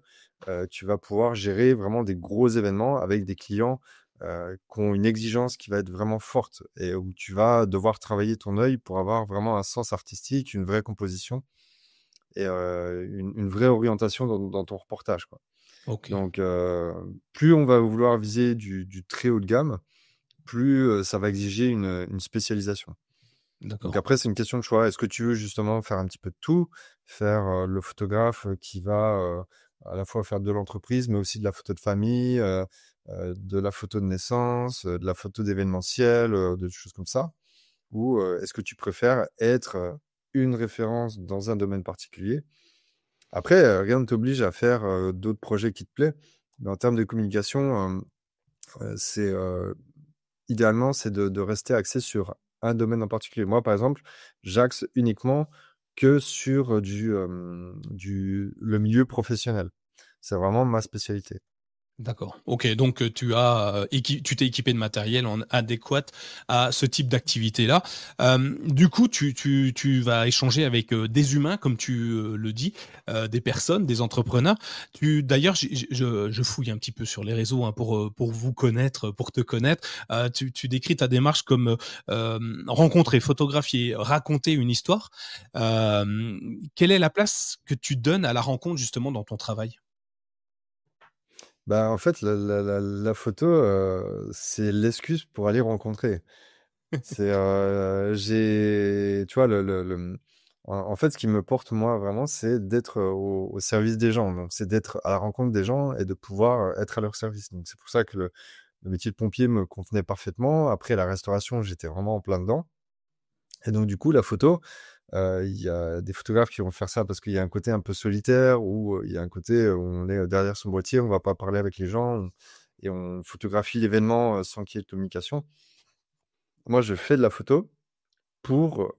tu vas pouvoir gérer vraiment des gros événements avec des clients qui ont une exigence qui va être vraiment forte et où tu vas devoir travailler ton œil pour avoir vraiment un sens artistique, une vraie composition et une vraie orientation dans ton reportage, quoi. Ok, Donc, plus on va vouloir viser du très haut de gamme, plus ça va exiger une spécialisation. Donc d'accord. après, c'est une question de choix. Est-ce que tu veux justement faire un petit peu de tout, faire le photographe qui va à la fois faire de l'entreprise, mais aussi de la photo de famille, de la photo de naissance, de la photo d'événementiel, de choses comme ça? Ou est-ce que tu préfères être une référence dans un domaine particulier? Après, rien ne t'oblige à faire d'autres projets qui te plaisent, mais en termes de communication, c'est idéalement, c'est de rester axé sur un domaine en particulier. Moi, par exemple, j'axe uniquement que sur le milieu professionnel. C'est vraiment ma spécialité. D'accord. Ok, donc tu t'es équipé de matériel en adéquat à ce type d'activité-là. Du coup, tu vas échanger avec des humains, comme tu le dis, des personnes, des entrepreneurs. D'ailleurs, je fouille un petit peu sur les réseaux hein, pour vous connaître, pour te connaître. Tu décris ta démarche comme rencontrer, photographier, raconter une histoire. Quelle est la place que tu donnes à la rencontre justement dans ton travail? Bah, en fait, la photo, c'est l'excuse pour aller rencontrer. Tu vois, en fait, ce qui me porte moi vraiment, c'est d'être au service des gens. Donc, c'est d'être à la rencontre des gens et de pouvoir être à leur service. Donc, c'est pour ça que le métier de pompier me convenait parfaitement. Après, la restauration, j'étais vraiment en plein dedans. Et donc, du coup, la photo, il y a des photographes qui vont faire ça parce qu'il y a un côté un peu solitaire ou il y a un côté où on est derrière son boîtier, on va pas parler avec les gens et on photographie l'événement sans qu'il y ait de communication. Moi, je fais de la photo pour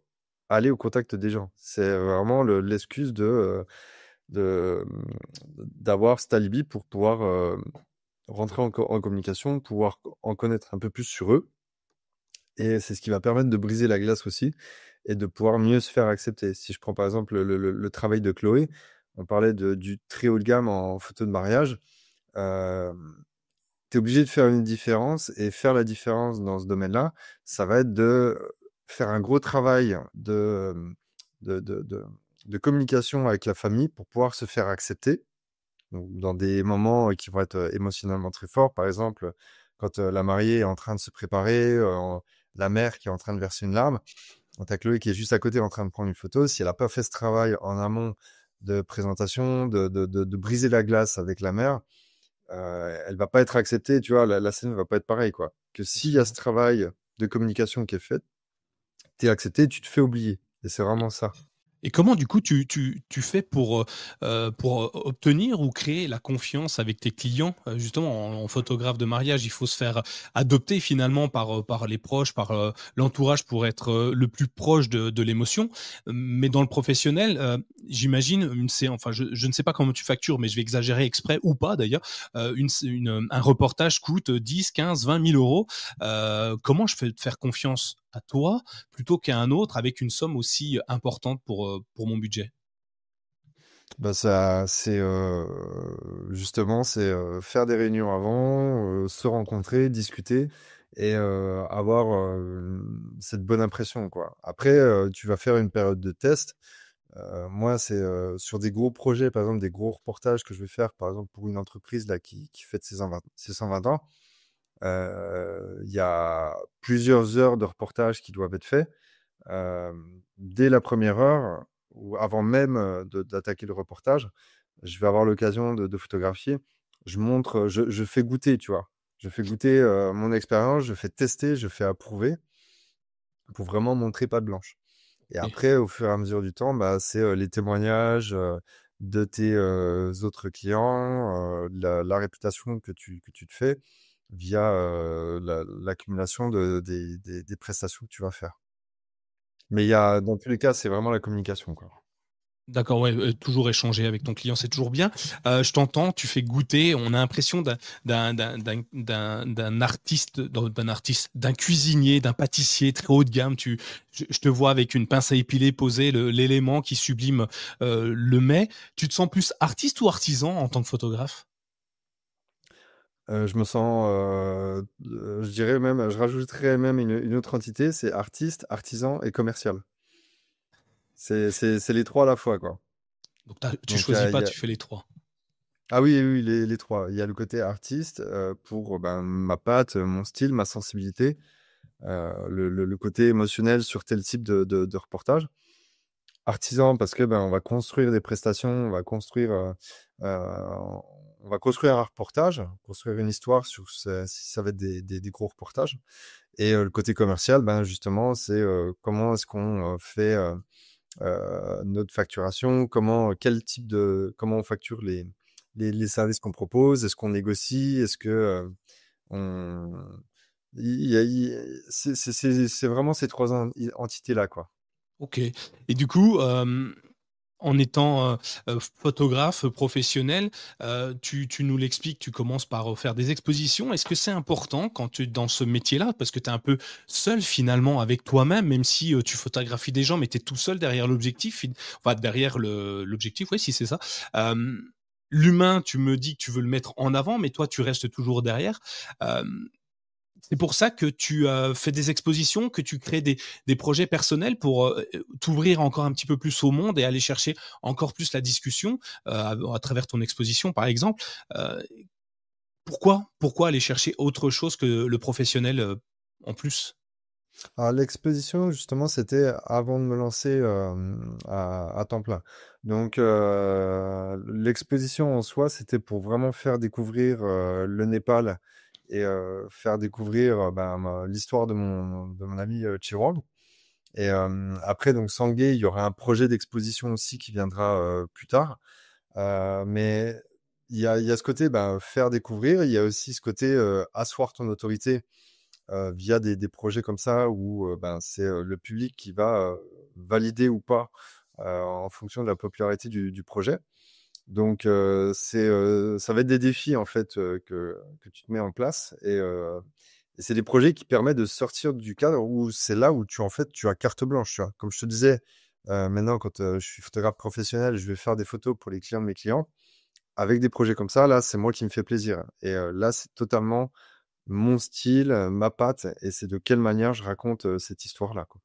aller au contact des gens. C'est vraiment l'excuse de, d'avoir cet alibi pour pouvoir rentrer en communication, pouvoir en connaître un peu plus sur eux. Et c'est ce qui va permettre de briser la glace aussi et de pouvoir mieux se faire accepter. Si je prends par exemple le travail de Chloé, on parlait du très haut de gamme en photo de mariage. Euh, Tu es obligé de faire une différence et faire la différence dans ce domaine-là, ça va être de faire un gros travail de, de, de, de communication avec la famille pour pouvoir se faire accepter. Donc, dans des moments qui vont être émotionnellement très forts, par exemple, quand la mariée est en train de se préparer, la mère qui est en train de verser une larme, quand t'as Chloé qui est juste à côté en train de prendre une photo, si elle n'a pas fait ce travail en amont de présentation, de briser la glace avec la mère, elle va pas être acceptée, tu vois, la scène va pas être pareille, quoi. Que Bien s'il y a ce sûr. travail de communication qui est fait, t'es accepté, tu te fais oublier. Et c'est vraiment ça. Et comment du coup tu fais pour obtenir ou créer la confiance avec tes clients? Justement en photographe de mariage, il faut se faire adopter finalement par les proches, par l'entourage pour être, le plus proche de l'émotion. Mais dans le professionnel, j'imagine une sé enfin je ne sais pas comment tu factures, mais je vais exagérer exprès ou pas d'ailleurs, un reportage coûte 10, 15, 20 000 €. Comment je fais te faire confiance à toi plutôt qu'à un autre avec une somme aussi importante pour mon budget? Bah ça, c'est justement, c'est faire des réunions avant, se rencontrer, discuter et avoir cette bonne impression, quoi. Après, tu vas faire une période de test. Moi, c'est sur des gros projets, par exemple des gros reportages que je vais faire, par exemple pour une entreprise là qui fête ses 120 ans. Il y a plusieurs heures de reportage qui doivent être faits. Dès la première heure, ou avant même d'attaquer le reportage, je vais avoir l'occasion de photographier. Je montre, je fais goûter, tu vois. Je fais goûter mon expérience, je fais tester, je fais approuver pour vraiment montrer patte blanche. Et OK. après, au fur et à mesure du temps, bah, c'est les témoignages de tes autres clients, la réputation que tu te fais via l'accumulation des prestations que tu vas faire. Mais il y a, dans tous les cas, c'est vraiment la communication, quoi. D'accord, ouais, toujours échanger avec ton client, c'est toujours bien. Je t'entends, tu fais goûter, on a l'impression d'un artiste, d'un cuisinier, d'un pâtissier très haut de gamme. Je te vois avec une pince à épiler poser l'élément qui sublime, le mets. Tu te sens plus artiste ou artisan en tant que photographe? Je me sens, je dirais même, je rajouterais même une autre entité, c'est artiste, artisan et commercial. C'est les trois à la fois, quoi. Donc tu Donc, choisis pas, tu fais les 3. ah oui, oui, les trois. Il y a le côté artiste pour ben, ma patte, mon style, ma sensibilité, le côté émotionnel sur tel type de reportage. Artisan parce que ben, on va construire des prestations, euh, on va construire un reportage, construire une histoire sur si ça va être des gros reportages. Et le côté commercial, ben, justement, c'est comment est-ce qu'on fait notre facturation, comment on facture les services qu'on propose, est-ce qu'on négocie, est-ce que on, il y a- c'est vraiment ces trois entités-là, quoi. OK. Et du coup, en étant, photographe professionnel, tu nous l'expliques, tu commences par, faire des expositions. Est-ce que c'est important quand tu es dans ce métier-là? Parce que tu es un peu seul finalement avec toi-même, même si, tu photographies des gens, mais tu es tout seul derrière l'objectif enfin derrière l'objectif, oui, si c'est ça. Hem, L'humain, tu me dis que tu veux le mettre en avant, mais toi tu restes toujours derrière. Hem C'est pour ça que tu, fais des expositions, que tu crées des projets personnels pour, t'ouvrir encore un petit peu plus au monde et aller chercher encore plus la discussion, à travers ton exposition, par exemple. Heu, pourquoi aller chercher autre chose que le professionnel, en plus? Alors, l'exposition, justement, c'était avant de me lancer à temps plein. Donc, l'exposition en soi, c'était pour vraiment faire découvrir le Népal et faire découvrir ben, l'histoire de mon ami Chirag. Et après, donc, Sangué, il y aura un projet d'exposition aussi qui viendra plus tard. Mais il y a ce côté ben, faire découvrir, il y a aussi ce côté asseoir ton autorité via des projets comme ça où ben, c'est le public qui va validé ou pas en fonction de la popularité du projet. Donc, ça va être des défis en fait que tu te mets en place et c'est des projets qui permettent de sortir du cadre où c'est là où en fait, tu as carte blanche, tu vois. Comme je te disais, maintenant, quand je suis photographe professionnel, je vais faire des photos pour les clients de mes clients. Avec des projets comme ça, là, c'est moi qui me fais plaisir. Et là, c'est totalement mon style, ma patte, et c'est de quelle manière je raconte cette histoire-là, quoi.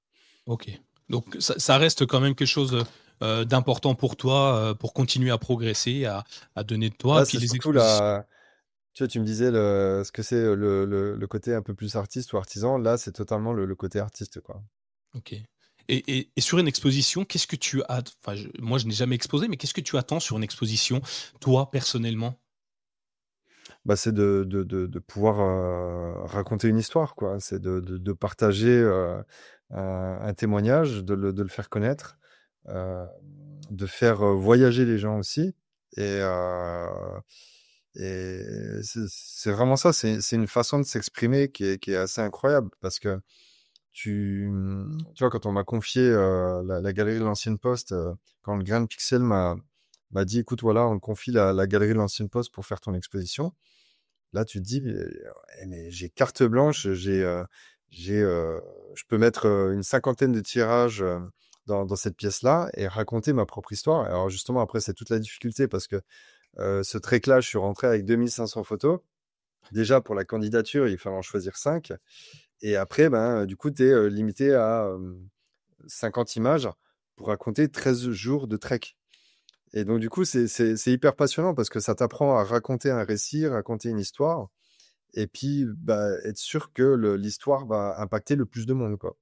OK. Donc ça reste quand même quelque chose, d'important pour toi, pour continuer à progresser, à donner de toi, et Là, puis c'est les surtout expositions. la. Tu vois, tu me disais ce que c'est le côté un peu plus artiste ou artisan. Là, c'est totalement le côté artiste, quoi. OK. Et sur une exposition, qu'est-ce que tu as enfin, moi, je n'ai jamais exposé, mais qu'est-ce que tu attends sur une exposition, toi, personnellement? Bah, c'est de pouvoir raconter une histoire, quoi. C'est de partager un témoignage, de le faire connaître, euh, de faire voyager les gens aussi. Et, euh, et c'est vraiment ça. C'est une façon de s'exprimer qui est assez incroyable parce que tu vois, quand on m'a confié la galerie de l'Ancienne Poste, quand le Grain de Pixel m'a dit, écoute, voilà, on te confie la galerie de l'Ancienne Poste pour faire ton exposition. Là, tu te dis, mais j'ai carte blanche, je peux mettre une cinquantaine de tirages dans cette pièce-là et raconter ma propre histoire. Alors justement, après, c'est toute la difficulté parce que ce trek-là, je suis rentré avec 2500 photos. Déjà, pour la candidature, il fallait en choisir 5. Et après, ben, du coup, tu es limité à 50 images pour raconter 13 jours de trek. Et donc, du coup, c'est hyper passionnant parce que ça t'apprend à raconter un récit, raconter une histoire, et puis bah, être sûr que l'histoire va impacter le plus de monde, quoi.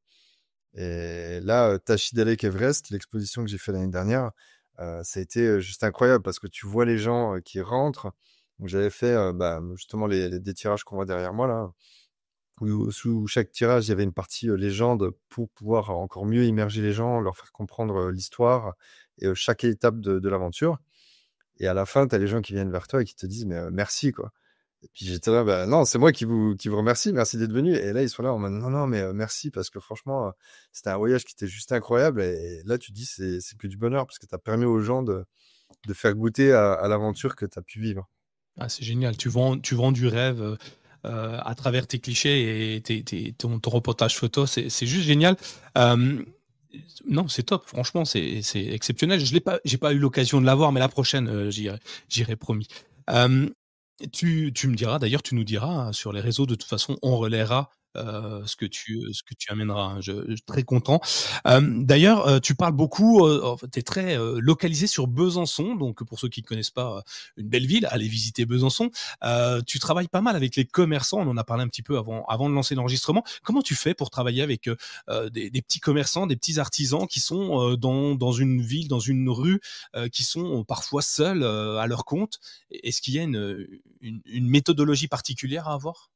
Et là, Tachid Alek Everest, l'exposition que j'ai fait l'année dernière, ça a été juste incroyable parce que tu vois les gens qui rentrent. Donc, j'avais fait bah, justement des tirages qu'on voit derrière moi là, où sous chaque tirage, il y avait une partie légende pour pouvoir encore mieux immerger les gens, leur faire comprendre l'histoire et chaque étape de l'aventure. Et à la fin, tu as les gens qui viennent vers toi et qui te disent mais merci, quoi. Et puis j'étais là, bah, non, c'est moi qui vous remercie, merci d'être venu. Et là, ils sont là en mode, non, non, mais merci parce que franchement, c'était un voyage qui était juste incroyable. Et là, tu te dis, c'est que du bonheur parce que tu as permis aux gens de faire goûter à l'aventure que tu as pu vivre. Ah, c'est génial, tu vends du rêve, à travers tes clichés et ton reportage photo, c'est juste génial. Hem, non, c'est top, franchement, c'est exceptionnel. Je l'ai pas j'ai pas eu l'occasion de la voir, mais la prochaine, j'irai promis. Hem, tu me diras d'ailleurs, tu nous diras, hein, sur les réseaux, de toute façon, on relayera, ce que tu amèneras, hein. Je très content. D'ailleurs, tu parles beaucoup, tu es très, localisé sur Besançon, donc pour ceux qui ne connaissent pas, une belle ville, allez visiter Besançon. Tu travailles pas mal avec les commerçants, on en a parlé un petit peu avant de lancer l'enregistrement. Comment tu fais pour travailler avec, des petits commerçants, des petits artisans qui sont, dans une ville, dans une rue, qui sont parfois seuls, à leur compte? Est-ce qu'il y a une méthodologie particulière à avoir?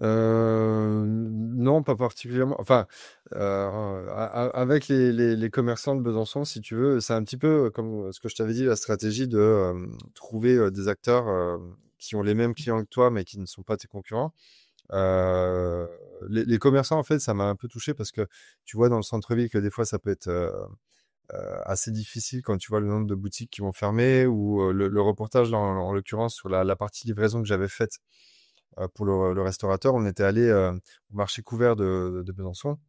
Non, pas particulièrement. Enfin, avec les commerçants de Besançon, si tu veux, c'est un petit peu comme ce que je t'avais dit, la stratégie de trouver des acteurs qui ont les mêmes clients que toi, mais qui ne sont pas tes concurrents. Euh, les commerçants, en fait, ça m'a un peu touché parce que tu vois dans le centre-ville que des fois, ça peut être assez difficile quand tu vois le nombre de boutiques qui vont fermer ou le reportage, là, en l'occurrence, sur la partie livraison que j'avais faite pour le restaurateur. On était allé au marché couvert de Besançon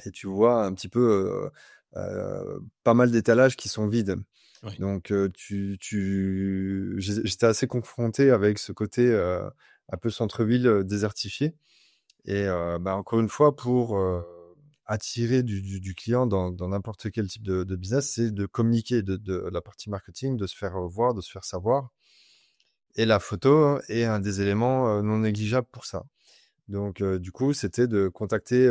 et tu vois un petit peu pas mal d'étalages qui sont vides. Oui. Donc, j'étais assez confronté avec ce côté un peu centre-ville désertifié. Et bah, encore une fois, pour attirer du client dans n'importe quel type de business, c'est de communiquer de la partie marketing, de se faire voir, de se faire savoir. Et la photo est un des éléments non négligeables pour ça. Donc, du coup, c'était de contacter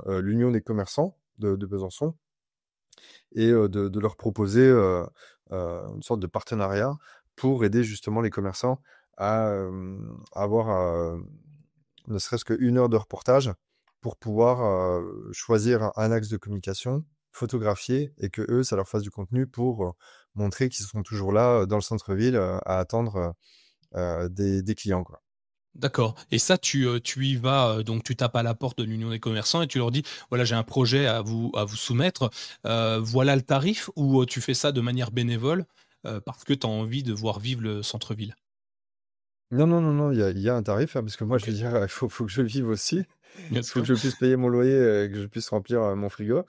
l'Union des commerçants de Besançon et de leur proposer une sorte de partenariat pour aider justement les commerçants à avoir ne serait-ce qu'une heure de reportage pour pouvoir choisir un axe de communication, photographier et que eux, ça leur fasse du contenu pour montrer qu'ils sont toujours là dans le centre-ville à attendre des clients, quoi. D'accord, et ça tu y vas, donc tu tapes à la porte de l'union des commerçants et tu leur dis: «Voilà, j'ai un projet à vous soumettre, voilà le tarif», ou, tu fais ça de manière bénévole, parce que tu as envie de voir vivre le centre-ville? Non, non, non, non, il y a un tarif, hein, parce que moi, je OK, veux dire, il faut que je vive aussi. bien Il faut que sûr. je puisse payer mon loyer, que je puisse remplir, mon frigo.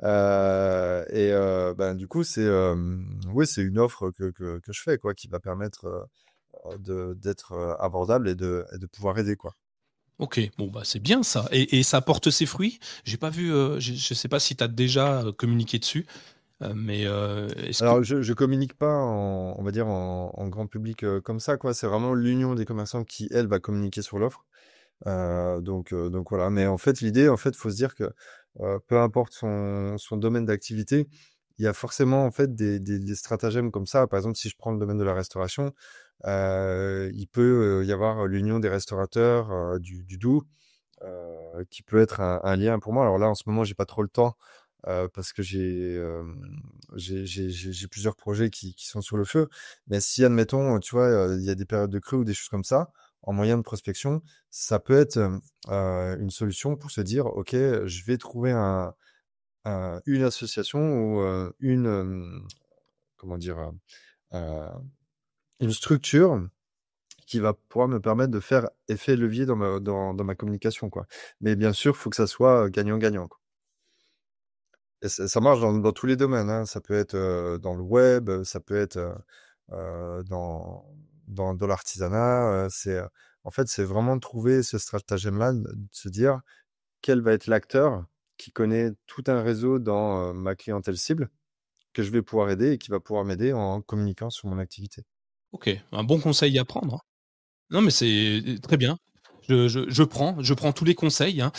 Ben, du coup, oui, c'est une offre que je fais, quoi, qui va permettre, d'être, abordable et de pouvoir aider, quoi. OK, bon, bah, c'est bien ça, et ça porte ses fruits? J'ai pas vu, je sais pas si tu as déjà, communiqué dessus, mais, est-ce que Alors je communique pas on va dire en grand public, comme ça, quoi. C'est vraiment l'union des commerçants qui, elle, va communiquer sur l'offre. Donc voilà. Mais en fait, l'idée, en fait, faut se dire que, peu importe son domaine d'activité, il y a forcément, en fait, des stratagèmes comme ça. Par exemple, si je prends le domaine de la restauration, il peut, y avoir l'union des restaurateurs, du Doubs, qui peut être un lien pour moi. Alors là, en ce moment, j'ai pas trop le temps, parce que j'ai plusieurs projets qui sont sur le feu. Mais si, admettons, tu vois, il y a des périodes de creux ou des choses comme ça, en moyen de prospection, ça peut être, une solution pour se dire: «OK, je vais trouver une association ou, comment dire? Heu, une structure qui va pouvoir me permettre de faire effet levier dans ma communication, quoi. Mais bien sûr, il faut que ça soit, gagnant-gagnant, quoi. Et ça marche dans tous les domaines, hein. Ça peut être, dans le web, ça peut être, dans l'artisanat, en fait, c'est vraiment de trouver ce stratagème-là, de se dire: «Quel va être l'acteur qui connaît tout un réseau dans, ma clientèle cible, que je vais pouvoir aider et qui va pouvoir m'aider en communiquant sur mon activité?» OK, un bon conseil à prendre, hein. Non, mais c'est très bien. Je prends tous les conseils, hein,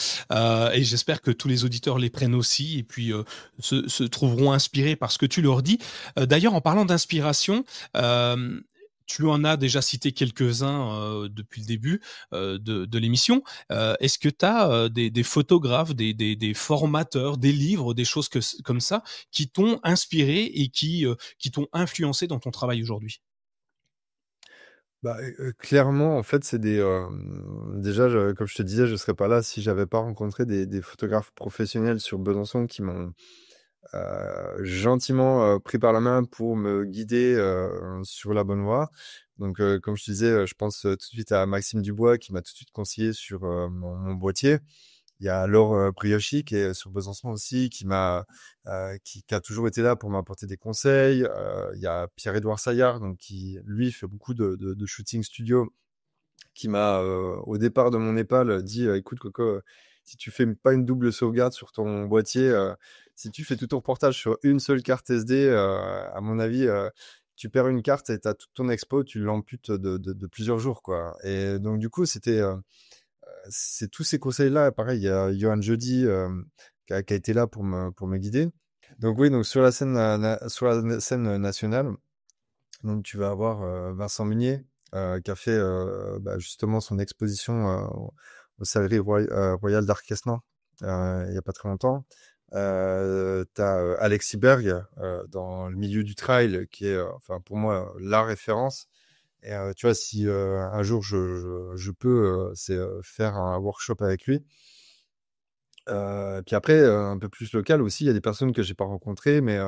et j'espère que tous les auditeurs les prennent aussi, et puis, se trouveront inspirés par ce que tu leur dis. D'ailleurs, en parlant d'inspiration, hem, tu en as déjà cité quelques-uns, depuis le début, de l'émission. Est-ce que tu as, des photographes, des formateurs, des livres, des choses comme ça, qui t'ont inspiré et qui t'ont influencé dans ton travail aujourd'hui? Bah, clairement, en fait, déjà, comme je te disais, je serais pas là si j'avais pas rencontré des photographes professionnels sur Besançon qui m'ont, gentiment, pris par la main pour me guider, sur la bonne voie. Donc, comme je te disais, je pense, tout de suite à Maxime Dubois qui m'a tout de suite conseillé sur, mon boîtier. Il y a Laure, Briochi qui est sur Besançon aussi, qui a toujours été là pour m'apporter des conseils. Il y a Pierre-Édouard Saillard, donc qui, lui, fait beaucoup de shooting studio, qui m'a, au départ de mon Népal, dit, «Écoute Coco, si tu fais pas une double sauvegarde sur ton boîtier, si tu fais tout ton reportage sur une seule carte SD, à mon avis, tu perds une carte et tu toute ton expo, tu l'amputes de plusieurs jours, quoi». Et donc du coup, c'est tous ces conseils-là. Pareil, il y a Johan Jeudi, qui a été là pour me guider. Donc oui, donc sur la scène nationale, donc tu vas avoir, Vincent Munier, qui a fait, bah, justement son exposition, aux Salles Royales d'Arc-Quesnoy, il y a pas très longtemps. Tu as, Alexis Berg, dans le milieu du trail, qui est, enfin pour moi, la référence. Et tu vois, si, un jour je peux, c'est, faire un workshop avec lui. Puis après, un peu plus local aussi, il y a des personnes que j'ai pas rencontrées, mais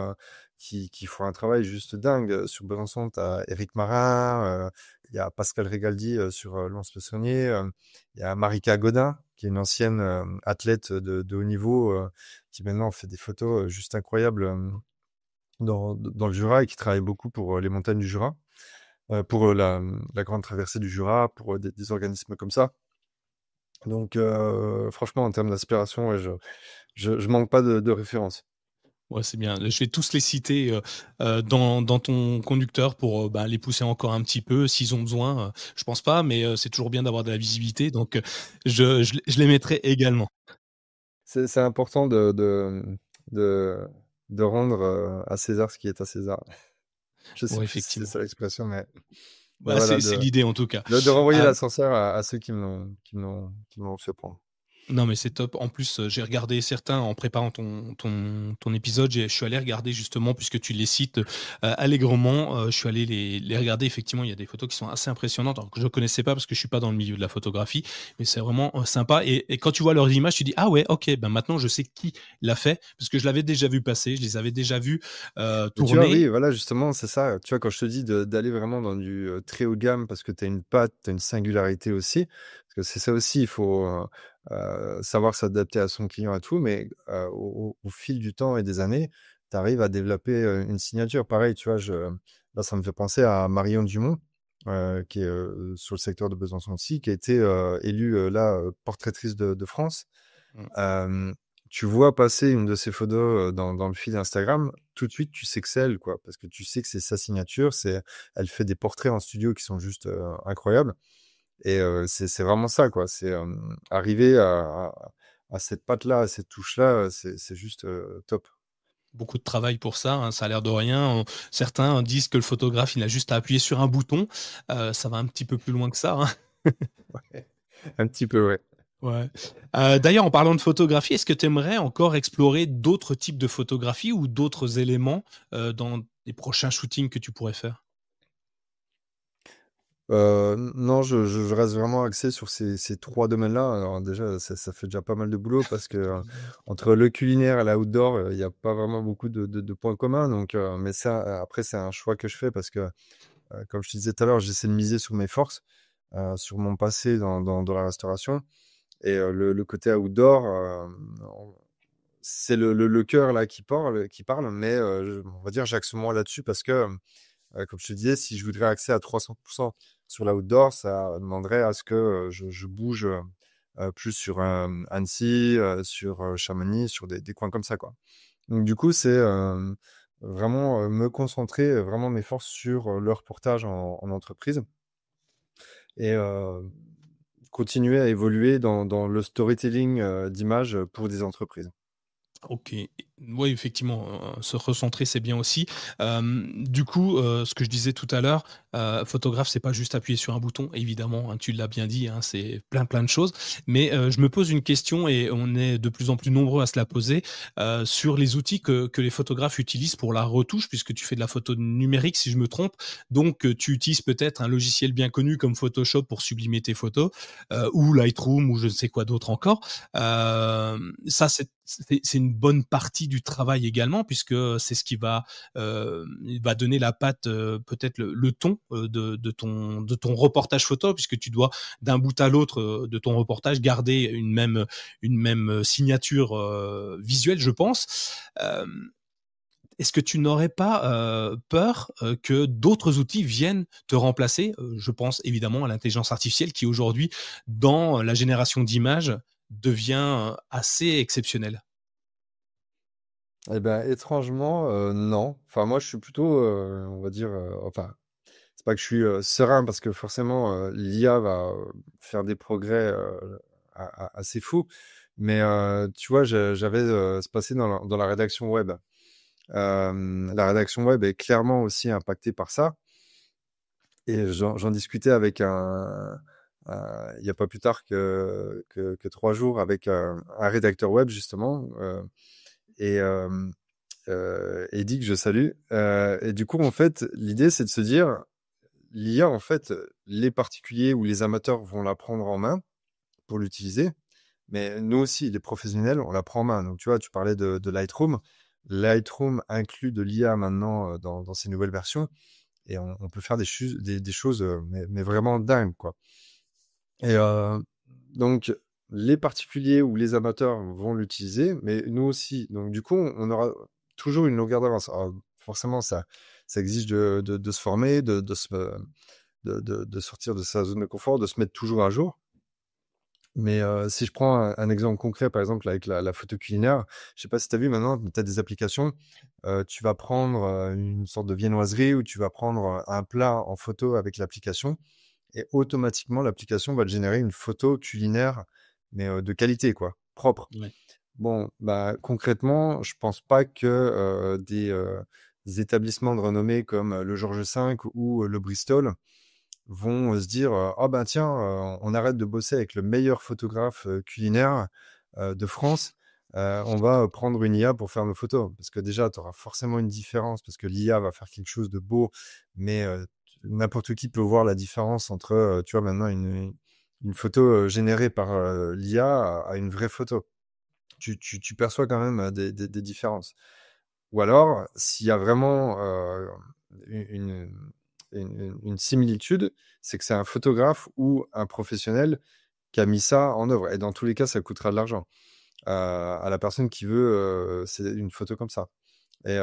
qui font un travail juste dingue. Sur Besançon, tu as Éric Marin, il y a Pascal Régaldi, sur, Lons-le-Saunier, il y a Marika Godin, qui est une ancienne, athlète de haut niveau, qui maintenant fait des photos, juste incroyables, dans le Jura, et qui travaille beaucoup pour, les montagnes du Jura, pour, la grande traversée du Jura, pour, des organismes comme ça. Donc franchement, en termes d'inspiration, ouais, je manque pas de références. Ouais, c'est bien. Je vais tous les citer, dans ton conducteur pour, bah, les pousser encore un petit peu s'ils ont besoin, je pense pas, mais, c'est toujours bien d'avoir de la visibilité, donc, je les mettrai également. C'est important de de rendre, à César ce qui est à César. Je sais Ouais, plus si c'est effectivement. ça l'expression, mais Bah, voilà, c'est l'idée en tout cas. de renvoyer Hem l'ascenseur à ceux qui me l'ont fait prendre. Non, mais c'est top. En plus, j'ai regardé certains en préparant ton épisode. Je suis allé regarder justement, puisque tu les cites allègrement, je suis allé les regarder. Effectivement, il y a des photos qui sont assez impressionnantes, alors que je ne connaissais pas parce que je suis pas dans le milieu de la photographie, mais c'est vraiment sympa. Et quand tu vois leurs images, tu dis, ah ouais, ok, ben maintenant je sais qui l'a fait, parce que je l'avais déjà vu passer, je les avais déjà vus Mais tu vois, oui, tourner. voilà, justement, c'est ça. Tu vois, quand je te dis d'aller vraiment dans du très haut de gamme parce que tu as une patte, tu as une singularité aussi, parce que c'est ça aussi, il faut savoir s'adapter à son client et tout, mais au fil du temps et des années, tu arrives à développer une signature. Pareil, tu vois, là, ça me fait penser à Marion Dumont, qui est sur le secteur de Besançon aussi, qui a été élue là, portraitrise de France. Mm. Hem, Tu vois passer une de ses photos, dans le feed Instagram, tout de suite, tu sais que c'est elle, quoi, parce que tu sais que c'est sa signature, elle fait des portraits en studio qui sont juste, incroyables et c'est vraiment ça, quoi. C'est, arriver à cette patte-là, à cette touche-là, c'est juste, top. Beaucoup de travail pour ça, hein, ça a l'air de rien. Certains disent que le photographe, il a juste à appuyer sur un bouton. Ça va un petit peu plus loin que ça, hein. Ouais, un petit peu, ouais. Ouais. D'ailleurs, en parlant de photographie, est-ce que tu aimerais encore explorer d'autres types de photographie ou d'autres éléments dans les prochains shootings que tu pourrais faire? Non, je reste vraiment axé sur ces 3 domaines-là. Alors déjà, ça fait déjà pas mal de boulot parce que, entre le culinaire et l'outdoor, il y a pas vraiment beaucoup de points communs donc mais ça, après c'est un choix que je fais parce que, comme je te disais tout à l'heure, j'essaie de miser sur mes forces, sur mon passé dans la restauration et le côté outdoor, c'est le cœur là qui parle mais on va dire j'axe moins là-dessus parce que, comme je te disais, si je voudrais accès à 300% sur l'outdoor, ça demanderait à ce que je bouge plus sur Annecy, sur Chamonix, sur des coins comme ça, quoi. Donc, du coup, c'est vraiment me concentrer vraiment mes forces sur le reportage en entreprise et continuer à évoluer dans le storytelling d'images pour des entreprises. OK. Oui, effectivement, se recentrer, c'est bien aussi. Du coup, ce que je disais tout à l'heure, photographe, c'est pas juste appuyer sur un bouton, évidemment, hein, tu l'as bien dit, hein, c'est plein de choses. Mais, je me pose une question et on est de plus en plus nombreux à se la poser, sur les outils que les photographes utilisent pour la retouche, puisque tu fais de la photo numérique, si je me trompe. Donc, tu utilises peut-être un logiciel bien connu comme Photoshop pour sublimer tes photos, ou Lightroom ou je ne sais quoi d'autre encore. Ça, c'est une bonne partie du travail également, puisque c'est ce qui va donner la patte, peut-être le ton de ton reportage photo, puisque tu dois d'un bout à l'autre de ton reportage garder une même signature visuelle, je pense. Est-ce que tu n'aurais pas peur que d'autres outils viennent te remplacer? Je pense évidemment à l'intelligence artificielle qui aujourd'hui, dans la génération d'images, devient assez exceptionnelle. Eh ben, étrangement, non. Enfin, moi, je suis plutôt, on va dire, enfin, c'est pas que je suis serein parce que forcément, l'IA va faire des progrès assez fous. Mais tu vois, j'avais ce passé dans la rédaction web. La rédaction web est clairement aussi impactée par ça. Et j'en discutais avec il n'y a pas plus tard que 3 jours avec un rédacteur web, justement, et Eddy, que je salue. Et du coup, en fait, l'idée, c'est de se dire, l'IA, en fait, les particuliers ou les amateurs vont la prendre en main pour l'utiliser, mais nous aussi, les professionnels, on la prend en main. Donc, tu vois, tu parlais de Lightroom. Lightroom inclut de l'IA maintenant dans ses nouvelles versions et on peut faire des choses mais vraiment dingues, quoi. Et donc, les particuliers ou les amateurs vont l'utiliser, mais nous aussi. Donc, du coup, on aura toujours une longueur d'avance. Alors, forcément, ça exige de se former, de sortir de sa zone de confort, de se mettre toujours à jour. Mais si je prends un exemple concret, par exemple, avec la photo culinaire, je sais pas si tu as vu maintenant, tu as des applications, tu vas prendre une sorte de viennoiserie ou tu vas prendre un plat en photo avec l'application et automatiquement, l'application va te générer une photo culinaire, mais de qualité, quoi, propre. Ouais. Bon, bah, concrètement, je pense pas que des établissements de renommée comme le Georges V ou le Bristol vont se dire oh ben tiens, on arrête de bosser avec le meilleur photographe culinaire de France. On va prendre une IA pour faire nos photos. Parce que déjà, tu auras forcément une différence, parce que l'IA va faire quelque chose de beau, mais n'importe qui peut voir la différence entre, tu vois, maintenant, une photo générée par l'IA à une vraie photo. Tu perçois quand même des différences. Ou alors, s'il y a vraiment une, une similitude, c'est que c'est un photographe ou un professionnel qui a mis ça en œuvre. Et dans tous les cas, ça coûtera de l'argent à la personne qui veut c'est une photo comme ça. Et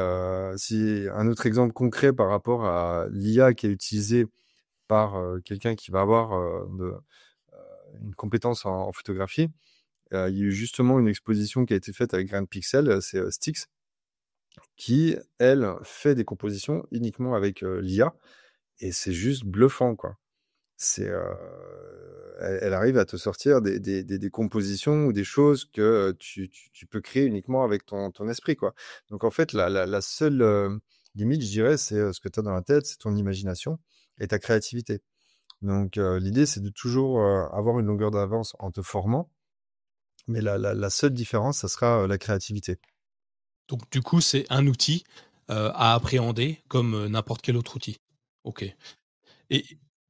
si un autre exemple concret par rapport à l'IA qui est utilisée par quelqu'un qui va avoir une compétence en photographie, il y a eu justement une exposition qui a été faite avec Grand Pixel, c'est Styx, qui, elle, fait des compositions uniquement avec l'IA, et c'est juste bluffant, quoi. C'est, elle arrive à te sortir des compositions ou des choses que tu peux créer uniquement avec ton esprit, quoi. Donc en fait, la seule limite, je dirais, c'est ce que tu as dans la tête, c'est ton imagination et ta créativité. Donc l'idée, c'est de toujours avoir une longueur d'avance en te formant, mais la seule différence, ça sera la créativité. Donc du coup, c'est un outil, à appréhender comme, n'importe quel autre outil. OK. Et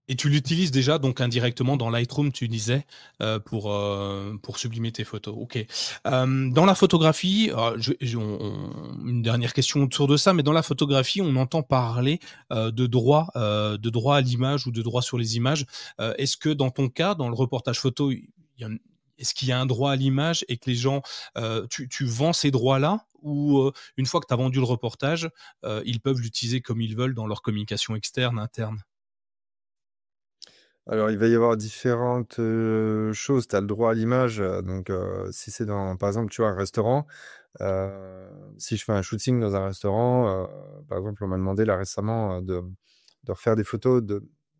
et tu l'utilises déjà donc indirectement dans Lightroom, tu disais, pour sublimer tes photos. OK. Dans la photographie, une dernière question autour de ça, mais dans la photographie, on entend parler, de droit à l'image ou de droit sur les images. Est-ce que dans ton cas, dans le reportage photo, il y en est-ce qu'il y a un droit à l'image et que les gens, tu vends ces droits-là? Ou, une fois que tu as vendu le reportage, ils peuvent l'utiliser comme ils veulent dans leur communication externe, interne? Alors, il va y avoir différentes choses. Tu as le droit à l'image. Donc, si c'est dans, par exemple, tu vois, un restaurant, si je fais un shooting dans un restaurant, par exemple, on m'a demandé là récemment de refaire des photos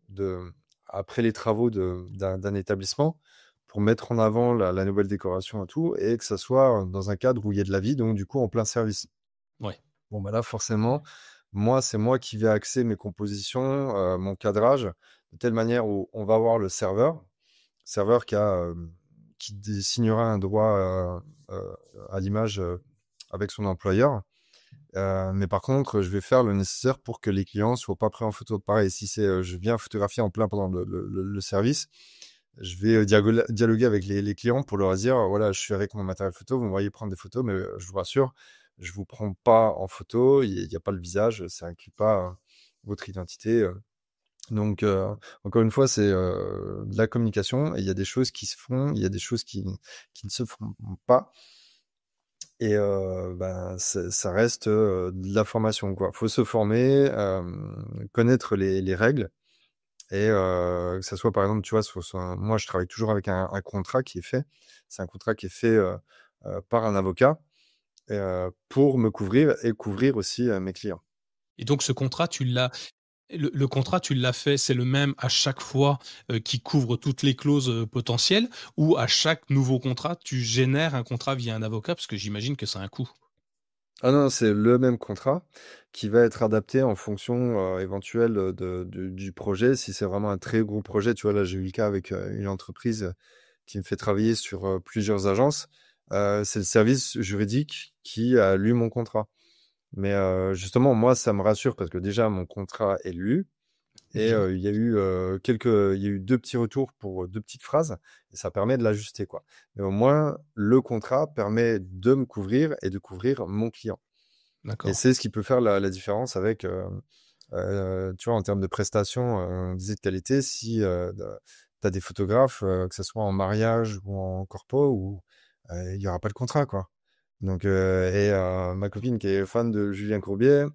de, après les travaux d'un établissement pour mettre en avant la nouvelle décoration et tout, et que ça soit dans un cadre où il y a de la vie, donc du coup en plein service. Ouais. Bon, bah là, forcément, moi, c'est moi qui vais axer mes compositions, mon cadrage, de telle manière où on va avoir le serveur qui signera un droit à l'image avec son employeur. Mais par contre, je vais faire le nécessaire pour que les clients soient pas pris en photo. Pareil, si c'est, je viens photographier en plein pendant le service, je vais dialoguer avec les clients pour leur dire, voilà, je suis avec mon matériel photo, vous me voyez prendre des photos, mais je vous rassure, je vous prends pas en photo, il n'y a pas le visage, ça inclut pas votre identité. Donc, encore une fois, c'est de la communication, et il y a des choses qui se font, il y a des choses qui ne se font pas. Et ben, ça reste de la formation, quoi. Faut se former, connaître les règles, et que ça soit, par exemple, tu vois, moi, je travaille toujours avec un contrat qui est fait. C'est un contrat qui est fait par un avocat pour me couvrir et couvrir aussi mes clients. Et donc ce contrat, le contrat, tu l'as fait, c'est le même à chaque fois, qui couvre toutes les clauses, potentielles? Ou à chaque nouveau contrat, tu génères un contrat via un avocat? Parce que j'imagine que ça a un coût. Ah non, c'est le même contrat qui va être adapté en fonction éventuelle du projet. Si c'est vraiment un très gros projet, tu vois, là, j'ai eu le cas avec une entreprise qui me fait travailler sur plusieurs agences. C'est le service juridique qui a lu mon contrat. Mais justement, moi, ça me rassure parce que déjà, mon contrat est lu. Et Bien. il y a eu il y a eu 2 petits retours pour 2 petites phrases, et ça permet de l'ajuster, quoi. Mais au moins, le contrat permet de me couvrir et de couvrir mon client. Et D'accord. c'est ce qui peut faire la différence avec, tu vois, en termes de prestations, on disait de qualité, si, tu as des photographes, que ce soit en mariage ou en corpo, où, il y aura pas de contrat, quoi. Donc, ma copine qui est fan de Julien Courbier,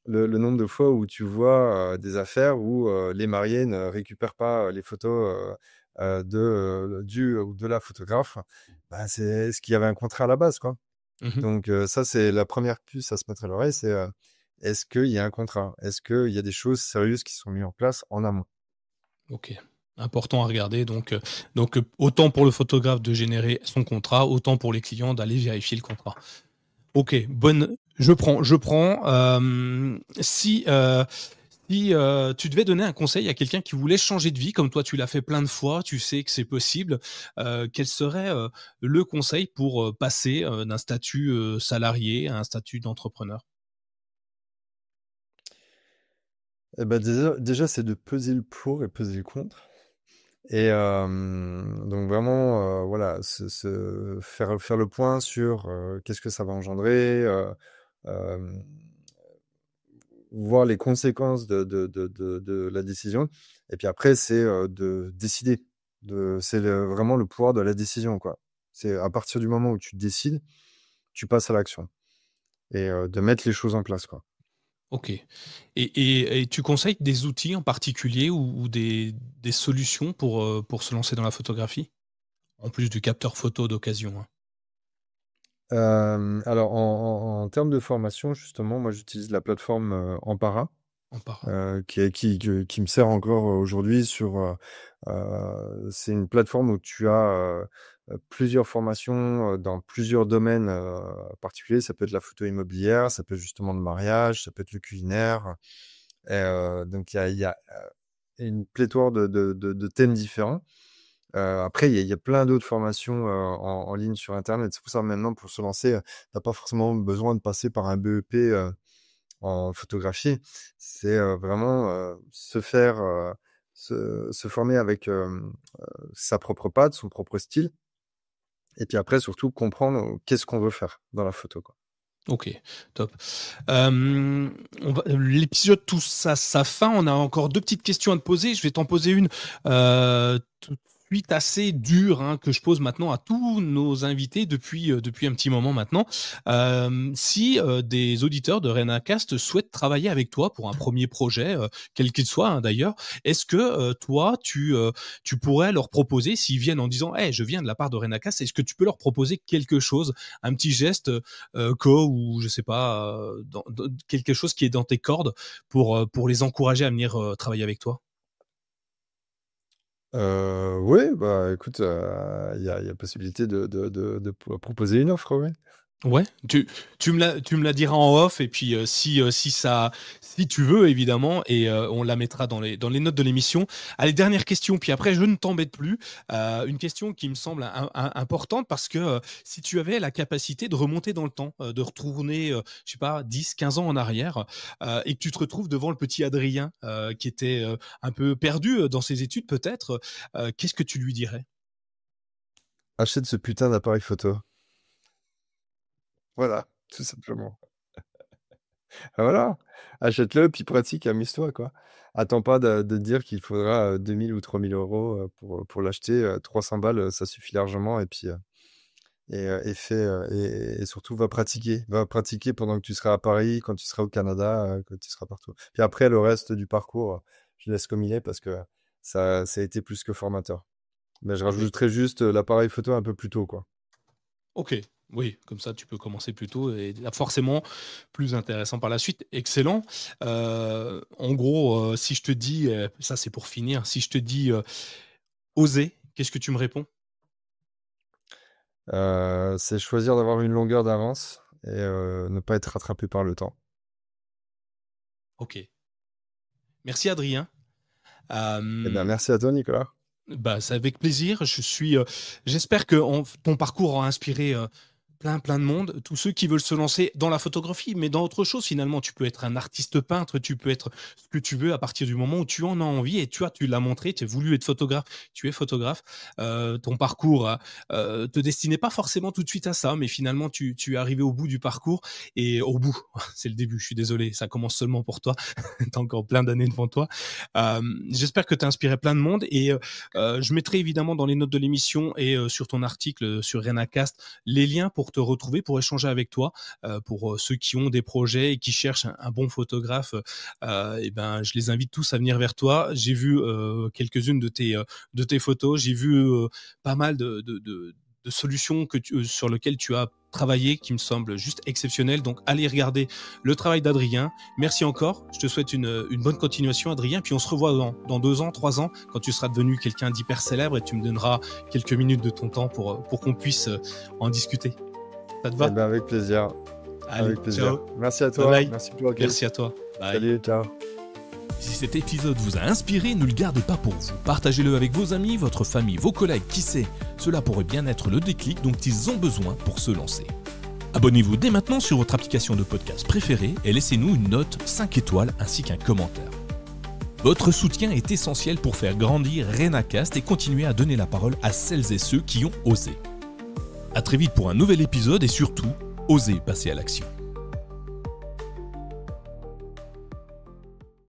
le nombre de fois où tu vois des affaires où les mariés ne récupèrent pas les photos du ou de la photographe, bah, c'est ce qu'il y avait un contrat à la base, quoi. Mmh. Donc, ça, c'est la première puce à se mettre à l'oreille, c'est est-ce qu'il y a un contrat? Est-ce qu'il y a des choses sérieuses qui sont mises en place en amont? OK. Important à regarder donc, autant pour le photographe de générer son contrat, autant pour les clients d'aller vérifier le contrat. OK, bonne je prends, si, Si tu devais donner un conseil à quelqu'un qui voulait changer de vie, comme toi tu l'as fait plein de fois, tu sais que c'est possible, quel serait le conseil pour passer d'un statut salarié à un statut d'entrepreneur? Eh ben, déjà, c'est de peser le pour et peser le contre. Et donc vraiment, voilà, faire le point sur qu'est-ce que ça va engendrer, euh, voir les conséquences de la décision. Et puis après, c'est de décider. Vraiment le pouvoir de la décision, quoi. C'est à partir du moment où tu décides, tu passes à l'action et de mettre les choses en place, quoi. OK. Et tu conseilles des outils en particulier ou des solutions pour se lancer dans la photographie? En plus du capteur photo d'occasion, hein, Alors, en termes de formation, justement, moi, j'utilise la plateforme Ampara, en para. qui me sert encore aujourd'hui c'est une plateforme où tu as plusieurs formations dans plusieurs domaines particuliers. Ça peut être la photo immobilière, ça peut être justement le mariage, ça peut être le culinaire. Donc, il y a une pléthore de thèmes différents. Après, il y a plein d'autres formations en ligne sur Internet. C'est pour ça maintenant, pour se lancer, t'as pas forcément besoin de passer par un BEP en photographie. C'est vraiment se former avec sa propre patte, son propre style. Et puis après, surtout, comprendre qu'est-ce qu'on veut faire dans la photo, quoi. OK, top. L'épisode touche à sa fin. On a encore 2 petites questions à te poser. Je vais t'en poser une, tout de suite assez dure, hein, que je pose maintenant à tous nos invités depuis un petit moment maintenant. Si, des auditeurs de RenaCast souhaitent travailler avec toi pour un premier projet, quel qu'il soit, hein, d'ailleurs, est-ce que, toi, tu pourrais leur proposer, s'ils viennent en disant: «Hey, je viens de la part de RenaCast», est-ce que tu peux leur proposer quelque chose, un petit geste, ou je sais pas, quelque chose qui est dans tes cordes pour les encourager à venir travailler avec toi? Oui, bah écoute, il y a possibilité de proposer une offre, ouais. Ouais, tu me la diras en off et puis, si tu veux évidemment et on la mettra dans les notes de l'émission. Allez, dernière question, puis après je ne t'embête plus. Une question qui me semble importante parce que, si tu avais la capacité de remonter dans le temps, de retourner, je sais pas 10-15 ans en arrière, et que tu te retrouves devant le petit Adrien, qui était, un peu perdu, dans ses études peut-être, qu'est-ce que tu lui dirais? Achète ce putain d'appareil photo. Voilà, tout simplement. Ah, voilà, achète-le, puis pratique, amuse-toi, quoi. Attends pas de te dire qu'il faudra 2000 ou 3000 euros pour l'acheter. 300 balles, ça suffit largement. Et puis, et et surtout, va pratiquer. Va pratiquer pendant que tu seras à Paris, quand tu seras au Canada, quand tu seras partout. Puis après, le reste du parcours, je laisse comme il est parce que ça a été plus que formateur. Mais je Oui. rajouterai juste l'appareil photo un peu plus tôt, quoi. OK, oui, comme ça tu peux commencer plus tôt et forcément plus intéressant par la suite. Excellent. En gros, si je te dis, ça c'est pour finir, si je te dis, oser, qu'est-ce que tu me réponds? C'est choisir d'avoir une longueur d'avance et ne pas être rattrapé par le temps. OK. Merci Adrien. Eh bien, Hem merci à toi, Nicolas. Bah, c'est avec plaisir. J'espère que ton parcours aura inspiré plein de monde. Tous ceux qui veulent se lancer dans la photographie, mais dans autre chose finalement. Tu peux être un artiste peintre, tu peux être ce que tu veux à partir du moment où tu en as envie. Et tu l'as montré, tu as voulu être photographe, tu es photographe. Ton parcours te destinait pas forcément tout de suite à ça, mais finalement tu es arrivé au bout du parcours et au bout. C'est le début. Je suis désolé, ça commence seulement pour toi. T'as encore plein d'années devant toi. J'espère que tu as inspiré plein de monde et je mettrai évidemment dans les notes de l'émission et sur ton article sur RenaCast les liens pour te retrouver, pour échanger avec toi, pour ceux qui ont des projets et qui cherchent un bon photographe. Et ben, je les invite tous à venir vers toi. J'ai vu quelques-unes de tes photos. J'ai vu pas mal de solutions sur lesquelles tu as travaillé qui me semblent juste exceptionnelles. Donc, allez regarder le travail d'Adrien. Merci encore. Je te souhaite une bonne continuation, Adrien. Puis on se revoit dans 2 ans, 3 ans, quand tu seras devenu quelqu'un d'hyper célèbre et tu me donneras quelques minutes de ton temps pour qu'on puisse en discuter. Ça te Eh va? bien, avec plaisir. Allez, Avec plaisir. ciao. Merci à Bye toi. bye. Merci pour l'accueil. Merci à toi. Bye. Salut, ciao. Si cet épisode vous a inspiré, ne le gardez pas pour vous. Partagez-le avec vos amis, votre famille, vos collègues, qui sait, cela pourrait bien être le déclic dont ils ont besoin pour se lancer. Abonnez-vous dès maintenant sur votre application de podcast préférée et laissez-nous une note 5 étoiles ainsi qu'un commentaire. Votre soutien est essentiel pour faire grandir RenaCast et continuer à donner la parole à celles et ceux qui ont osé. À très vite pour un nouvel épisode et surtout, osez passer à l'action.